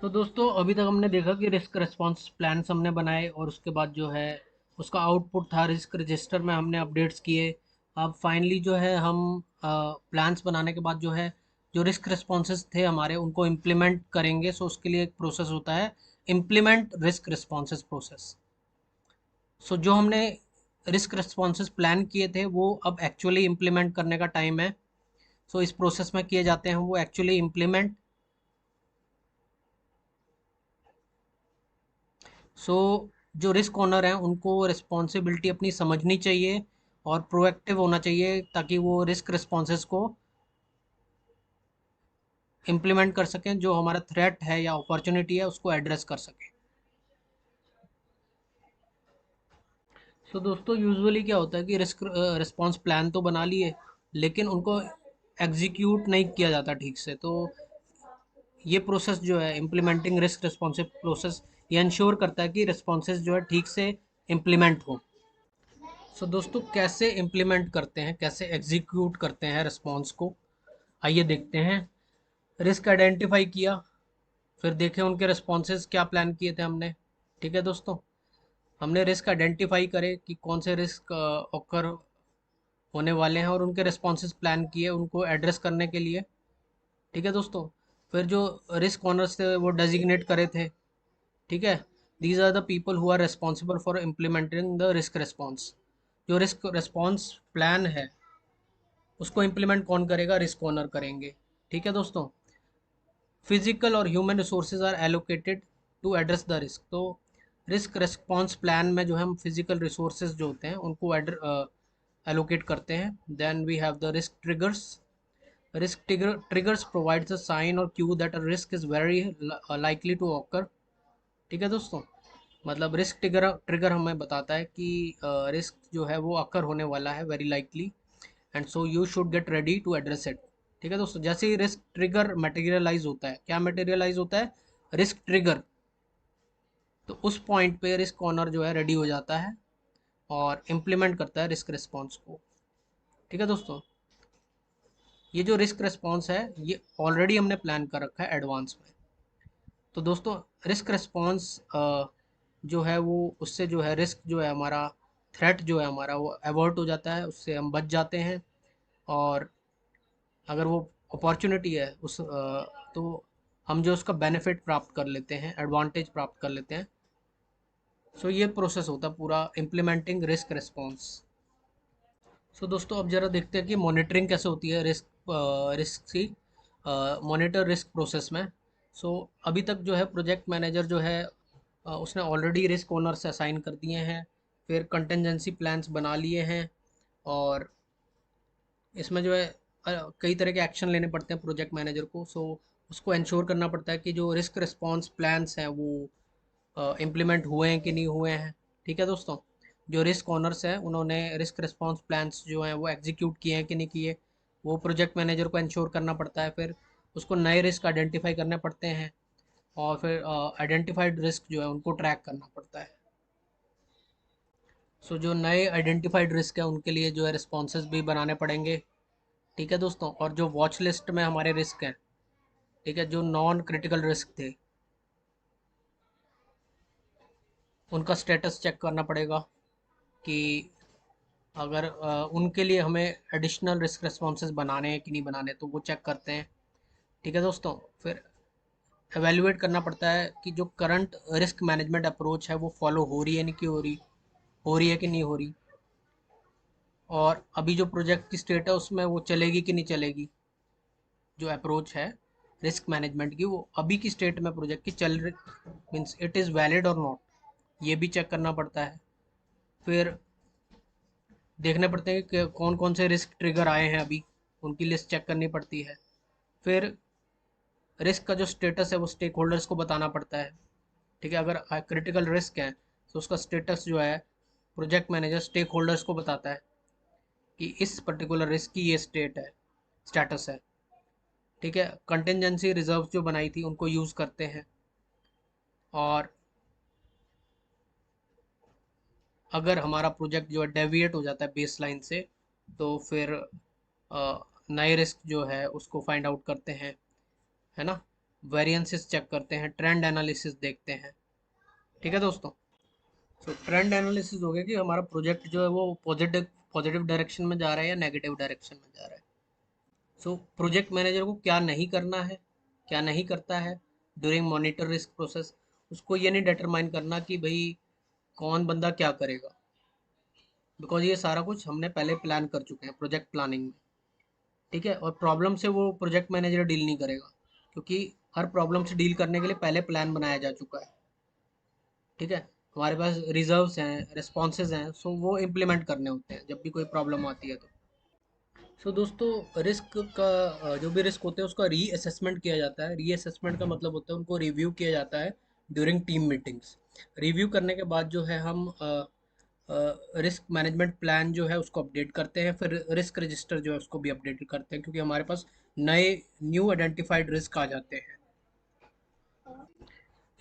तो दोस्तों अभी तक हमने देखा कि रिस्क रिस्पॉन्स प्लान्स हमने बनाए, और उसके बाद जो है उसका आउटपुट था रिस्क रजिस्टर में हमने अपडेट्स किए। अब फाइनली जो है हम प्लान्स बनाने के बाद जो है जो रिस्क रिस्पॉन्सेज थे हमारे उनको इम्प्लीमेंट करेंगे। सो उसके लिए एक प्रोसेस होता है, इम्प्लीमेंट रिस्क रिस्पॉन्सेज प्रोसेस। सो जो हमने रिस्क रिस्पॉन्सेज प्लान किए थे वो अब एक्चुअली इम्प्लीमेंट करने का टाइम है। सो इस प्रोसेस में किए जाते हैं वो एक्चुअली इम्प्लीमेंट। सो जो रिस्क ओनर हैं उनको रिस्पॉन्सिबिलिटी अपनी समझनी चाहिए और प्रोएक्टिव होना चाहिए, ताकि वो रिस्क रिस्पॉन्सेस को इम्प्लीमेंट कर सकें, जो हमारा थ्रेट है या अपॉर्चुनिटी है उसको एड्रेस कर सकें। सो दोस्तों यूजुअली क्या होता है कि रिस्क रिस्पॉन्स प्लान तो बना लिए, लेकिन उनको एग्जीक्यूट नहीं किया जाता ठीक से। तो ये प्रोसेस जो है इम्प्लीमेंटिंग रिस्क रिस्पॉन्सिव प्रोसेस, ये इंश्योर करता है कि रिस्पॉन्सेज जो है ठीक से इम्प्लीमेंट हो। सो दोस्तों कैसे इम्प्लीमेंट करते हैं, कैसे एग्जीक्यूट करते हैं रिस्पॉन्स को, आइए देखते हैं। रिस्क आइडेंटिफाई किया, फिर देखें उनके रिस्पॉन्सेज क्या प्लान किए थे हमने। ठीक है दोस्तों, हमने रिस्क आइडेंटिफाई करे कि कौन से रिस्क ऑकर होने वाले हैं, और उनके रिस्पॉन्सेज प्लान किए उनको एड्रेस करने के लिए। ठीक है दोस्तों, फिर जो रिस्क ऑनर्स थे वो डेजिग्नेट करे थे। ठीक है, these are the people who are responsible for implementing the risk response. जो रिस्क रिस्पॉन्स प्लान है उसको इम्प्लीमेंट कौन करेगा, रिस्क ओनर करेंगे। ठीक है दोस्तों, फिजिकल और human resources are allocated to address the risk. तो रिस्क रिस्पॉन्स प्लान में जो है हम फिजिकल रिसोर्सेज जो होते हैं उनको एलोकेट करते हैं। Then we have the risk triggers. Risk triggers provides a sign और cue that a risk is very likely to occur. ठीक है दोस्तों, मतलब रिस्क ट्रिगर ट्रिगर हमें बताता है कि रिस्क जो है वो अकर होने वाला है very likely, and so you should get ready to address it. ठीक है दोस्तों, जैसे ही रिस्क ट्रिगर मटेरियलाइज होता है, क्या मटेरियलाइज होता है, रिस्क ट्रिगर, तो उस पॉइंट पे रिस्क ऑनर जो है रेडी हो जाता है और इम्प्लीमेंट करता है रिस्क रिस्पॉन्स को। ठीक है दोस्तों, ये जो रिस्क रिस्पॉन्स है ये ऑलरेडी हमने प्लान कर रखा है एडवांस में। तो दोस्तों रिस्क रिस्पॉन्स जो है वो, उससे जो है रिस्क जो है हमारा, थ्रेट जो है हमारा वो अवॉइड हो जाता है, उससे हम बच जाते हैं। और अगर वो अपॉर्चुनिटी है तो हम जो उसका बेनिफिट प्राप्त कर लेते हैं, एडवांटेज प्राप्त कर लेते हैं। सो ये प्रोसेस होता है पूरा इम्प्लीमेंटिंग रिस्क रिस्पॉन्स। सो दोस्तों अब ज़रा देखते हैं कि मॉनिटरिंग कैसे होती है रिस्क की। मॉनिटर रिस्क प्रोसेस में अभी तक जो है प्रोजेक्ट मैनेजर जो है उसने ऑलरेडी रिस्क ओनर से असाइन कर दिए हैं, फिर कंटेंजेंसी प्लान्स बना लिए हैं, और इसमें जो है कई तरह के एक्शन लेने पड़ते हैं प्रोजेक्ट मैनेजर को। उसको इंश्योर करना पड़ता है कि जो रिस्क रिस्पॉन्स प्लान्स हैं वो इम्प्लीमेंट हुए हैं कि नहीं हुए हैं। ठीक है दोस्तों, जो रिस्क ओनर्स हैं उन्होंने रिस्क रिस्पॉन्स प्लान्स जो हैं वो एग्जीक्यूट किए हैं कि नहीं किए, वो प्रोजेक्ट मैनेजर को इंश्योर करना पड़ता है। फिर उसको नए रिस्क आइडेंटिफाई करने पड़ते हैं, और फिर आइडेंटिफाइड रिस्क जो है उनको ट्रैक करना पड़ता है। जो नए आइडेंटिफाइड रिस्क है उनके लिए जो है रिस्पॉन्सेज भी बनाने पड़ेंगे। ठीक है दोस्तों, और जो वॉच लिस्ट में हमारे रिस्क हैं, ठीक है, जो नॉन क्रिटिकल रिस्क थे उनका स्टेटस चेक करना पड़ेगा कि अगर उनके लिए हमें एडिशनल रिस्क रिस्पॉन्सेज बनाने हैं कि नहीं बनाने, तो वो चेक करते हैं। ठीक है दोस्तों, फिर एवेल्युएट करना पड़ता है कि जो करंट रिस्क मैनेजमेंट अप्रोच है वो फॉलो हो रही है नहीं, की हो रही है कि नहीं हो रही, और अभी जो प्रोजेक्ट की स्टेट है उसमें वो चलेगी कि नहीं चलेगी। जो अप्रोच है रिस्क मैनेजमेंट की, वो अभी की स्टेट में प्रोजेक्ट की चल रही, मीन्स इट इज़ वैलिड और नॉट, ये भी चेक करना पड़ता है। फिर देखने पड़ते हैं कि कौन कौन से रिस्क ट्रिगर आए हैं अभी, उनकी लिस्ट चेक करनी पड़ती है। फिर रिस्क का जो स्टेटस है वो स्टेक होल्डर्स को बताना पड़ता है। ठीक है, अगर क्रिटिकल रिस्क है तो उसका स्टेटस जो है प्रोजेक्ट मैनेजर स्टेक होल्डर्स को बताता है कि इस पर्टिकुलर रिस्क की ये स्टेटस है। ठीक है, कंटिजेंसी रिजर्व जो बनाई थी उनको यूज़ करते हैं, और अगर हमारा प्रोजेक्ट जो है डेविएट हो जाता है बेस लाइन से, तो फिर नए रिस्क जो है उसको फाइंड आउट करते हैं, है ना, वेरिएंसेस चेक करते हैं, ट्रेंड एनालिसिस देखते हैं। ठीक है दोस्तों, ट्रेंड एनालिसिस हो गया कि हमारा प्रोजेक्ट जो है वो पॉजिटिव पॉजिटिव डायरेक्शन में जा रहा है या नेगेटिव डायरेक्शन में जा रहा है। प्रोजेक्ट मैनेजर को क्या नहीं करना है, क्या नहीं करता है ड्यूरिंग मॉनिटर रिस्क प्रोसेस, उसको ये नहीं डिटरमाइन करना कि भाई कौन बंदा क्या करेगा, बिकॉज ये सारा कुछ हमने पहले प्लान कर चुके हैं प्रोजेक्ट प्लानिंग में। ठीक है, और प्रॉब्लम से वो प्रोजेक्ट मैनेजर डील नहीं करेगा, क्योंकि हर प्रॉब्लम से डील करने के लिए पहले प्लान बनाया जा चुका है। ठीक है, हमारे पास रिजर्व्स हैं, रिस्पॉन्सेज हैं, वो इम्प्लीमेंट करने होते हैं जब भी कोई प्रॉब्लम आती है तो। दोस्तों, रिस्क का जो भी रिस्क होते हैं उसका री असेसमेंट किया जाता है। री असेसमेंट का मतलब होता है उनको रिव्यू किया जाता है ड्यूरिंग टीम मीटिंग्स। रिव्यू करने के बाद जो है हम रिस्क मैनेजमेंट प्लान जो है उसको अपडेट करते हैं, फिर रिस्क रजिस्टर जो है उसको भी अपडेट करते हैं, क्योंकि हमारे पास नए न्यू आइडेंटिफाइड रिस्क आ जाते हैं।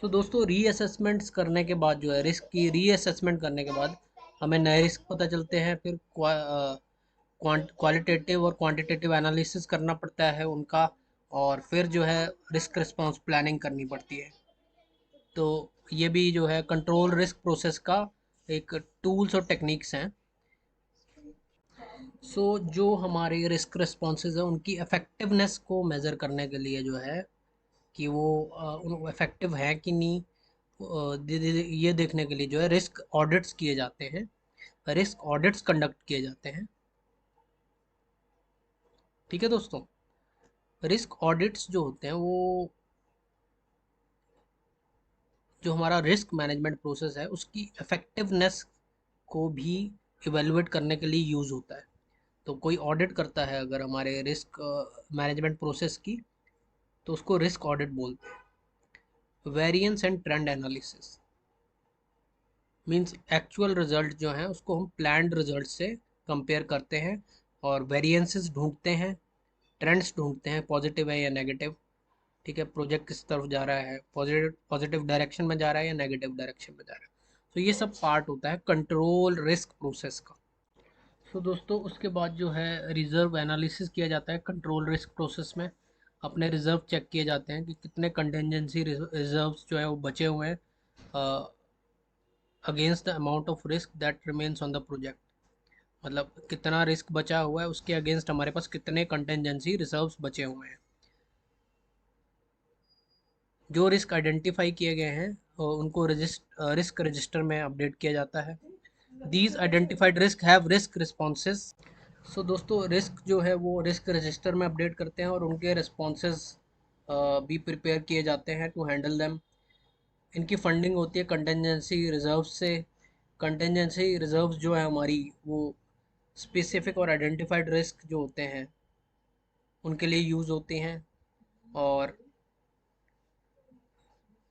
दोस्तों, रीअसेसमेंट्स करने के बाद जो है रिस्क की रीअसेसमेंट करने के बाद हमें नए रिस्क पता चलते हैं, फिर क्वालिटेटिव और क्वांटिटेटिव एनालिसिस करना पड़ता है उनका, और फिर जो है रिस्क रिस्पांस प्लानिंग करनी पड़ती है। तो ये भी जो है कंट्रोल रिस्क प्रोसेस का एक टूल्स और टेक्निक्स हैं। जो हमारे रिस्क रिस्पॉन्सेज हैं उनकी इफ़ेक्टिवनेस को मेज़र करने के लिए जो है कि वो इफ़ेक्टिव हैं कि नहीं, ये देखने के लिए जो है रिस्क ऑडिट्स किए जाते हैं, रिस्क ऑडिट्स कंडक्ट किए जाते हैं। ठीक है दोस्तों, रिस्क ऑडिट्स जो होते हैं वो जो हमारा रिस्क मैनेजमेंट प्रोसेस है उसकी इफ़ेक्टिवनेस को भी इवेलुएट करने के लिए यूज़ होता है। तो कोई ऑडिट करता है अगर हमारे रिस्क मैनेजमेंट प्रोसेस की, तो उसको रिस्क ऑडिट बोलते हैं। Variance and trend analysis means actual result जो हैं उसको हम प्लान्ड रिजल्ट से कंपेयर करते हैं, और वेरिएंसेस ढूंढते हैं, ट्रेंड्स ढूंढते हैं, पॉजिटिव है या नेगेटिव। ठीक है, प्रोजेक्ट किस तरफ जा रहा है, पॉजिटिव पॉजिटिव डायरेक्शन में जा रहा है या नेगेटिव डायरेक्शन में जा रहा है। ये सब पार्ट होता है कंट्रोल रिस्क प्रोसेस का। दोस्तों, उसके बाद जो है रिज़र्व एनालिसिस किया जाता है कंट्रोल रिस्क प्रोसेस में। अपने रिज़र्व चेक किए जाते हैं कि कितने कंटेंजेंसी रिजर्व्स जो है वो बचे हुए हैं against the amount of risk that remains on the project. मतलब कितना रिस्क बचा हुआ है उसके अगेंस्ट हमारे पास कितने कंटेंजेंसी रिजर्व्स बचे हुए हैं। जो रिस्क आइडेंटिफाई किए गए हैं उनको रिस्क रजिस्टर में अपडेट किया जाता है। These identified risk have risk responses. दोस्तों, रिस्क जो है वो रिस्क रजिस्टर में अपडेट करते हैं, और उनके रिस्पॉन्सेज भी प्रिपेयर किए जाते हैं टू हैंडल देम। इनकी फंडिंग होती है कंटेंजेंसी रिजर्व से। कंटेंजेंसी रिजर्व्स जो है हमारी, वो स्पेसिफिक और आइडेंटिफाइड रिस्क जो होते हैं उनके लिए यूज़ होती हैं, और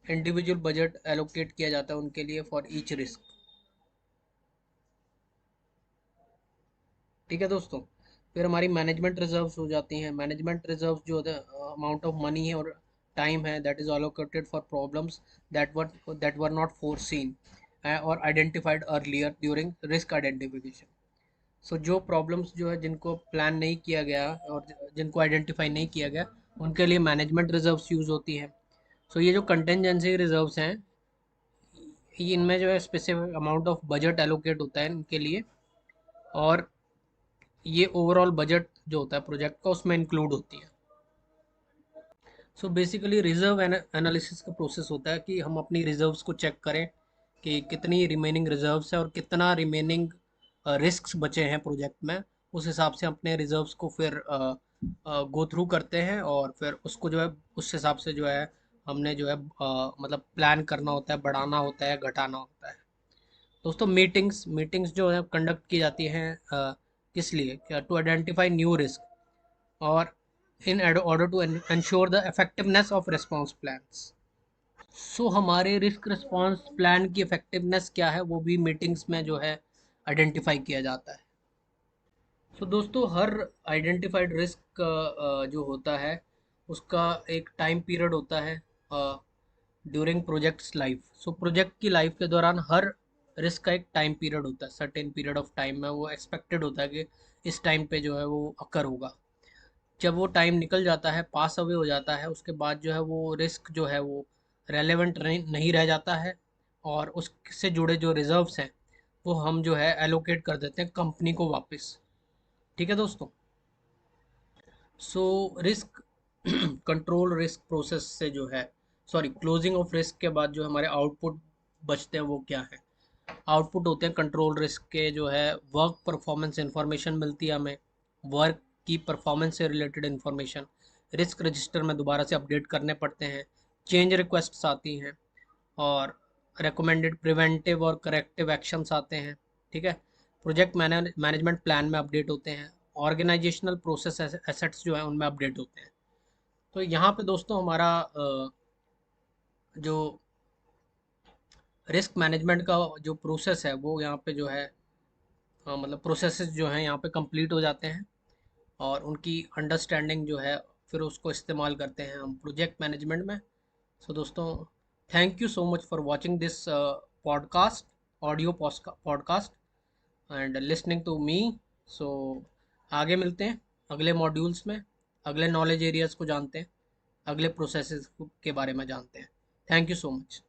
इंडिविजुअल बजट एलोकेट किया जाता है उनके लिए फॉर ईच रिस्क। ठीक है दोस्तों। फिर हमारी मैनेजमेंट रिजर्व्स हो जाती हैं। मैनेजमेंट रिजर्व्स जो अमाउंट ऑफ मनी है और टाइम है that is allocated for problems that were not foreseen और identified earlier during risk identification. So जो प्रॉब्लम्स जो है जिनको प्लान नहीं किया गया और जिनको आइडेंटिफाई नहीं किया गया, उनके लिए मैनेजमेंट रिजर्व्स यूज़ होती हैं। सो ये जो कंटेंजेंसी रिजर्व्स हैं, ये इनमें जो है specific amount of budget allocate होता है इनके लिए, और ये ओवरऑल बजट जो होता है प्रोजेक्ट का उसमें इंक्लूड होती है। सो बेसिकली रिजर्व एनालिसिस का प्रोसेस होता है कि हम अपनी रिजर्व्स को चेक करें कि कितनी रिमेनिंग रिजर्व्स है और कितना रिमेनिंग रिस्क्स बचे हैं प्रोजेक्ट में। उस हिसाब से अपने रिजर्व्स को फिर गो थ्रू करते हैं, और फिर उसको जो है उस हिसाब से जो है हमने जो है मतलब प्लान करना होता है, बढ़ाना होता है, घटाना होता है। दोस्तों मीटिंग्स मीटिंग्स जो है कंडक्ट की जाती हैं किस लिए, क्या टू आइडेंटिफाई न्यू रिस्क और in order to ensure the effectiveness of response plans. So हमारे रिस्क रिस्पांस प्लान की इफेक्टिवनेस क्या है वो भी मीटिंग्स में जो है आइडेंटिफाई किया जाता है। सो दोस्तों हर आइडेंटिफाइड रिस्क जो होता है उसका एक टाइम पीरियड होता है during projects life. So project की लाइफ के दौरान हर रिस्क का एक टाइम पीरियड होता है, सर्टेन पीरियड ऑफ टाइम में वो एक्सपेक्टेड होता है कि इस टाइम पे जो है वो अकर होगा। जब वो टाइम निकल जाता है, पास अवे हो जाता है, उसके बाद जो है वो रिस्क जो है वो रेलेवेंट नहीं रह जाता है, और उससे जुड़े जो रिजर्व्स हैं वो हम जो है एलोकेट कर देते हैं कंपनी को वापस। ठीक है दोस्तों। So risk control risk process से जो है, सॉरी, क्लोजिंग ऑफ रिस्क के बाद जो हमारे आउटपुट बचते हैं वो क्या है। आउटपुट होते हैं कंट्रोल रिस्क के, जो है वर्क परफॉर्मेंस इंफॉर्मेशन मिलती है हमें, वर्क की परफॉर्मेंस से रिलेटेड इंफॉर्मेशन रिस्क रजिस्टर में दोबारा से अपडेट करने पड़ते हैं, चेंज रिक्वेस्ट्स आती हैं, और रिकमेंडेड प्रिवेंटिव और करेक्टिव एक्शंस आते हैं। ठीक है। प्रोजेक्ट मैनेजमेंट प्लान में अपडेट होते हैं, ऑर्गेनाइजेशनल प्रोसेस एसेट्स जो है उनमें अपडेट होते हैं। तो यहाँ पे दोस्तों हमारा जो रिस्क मैनेजमेंट का जो प्रोसेस है वो यहाँ पे जो है मतलब प्रोसेसेस जो हैं यहाँ पे कंप्लीट हो जाते हैं, और उनकी अंडरस्टैंडिंग जो है फिर उसको इस्तेमाल करते हैं हम प्रोजेक्ट मैनेजमेंट में। सो दोस्तों thank you so much for watching this podcast, audio podcast and listening to me. So आगे मिलते हैं अगले मॉड्यूल्स में, अगले नॉलेज एरियाज़ को जानते हैं, अगले प्रोसेसेस के बारे में जानते हैं। Thank you so much.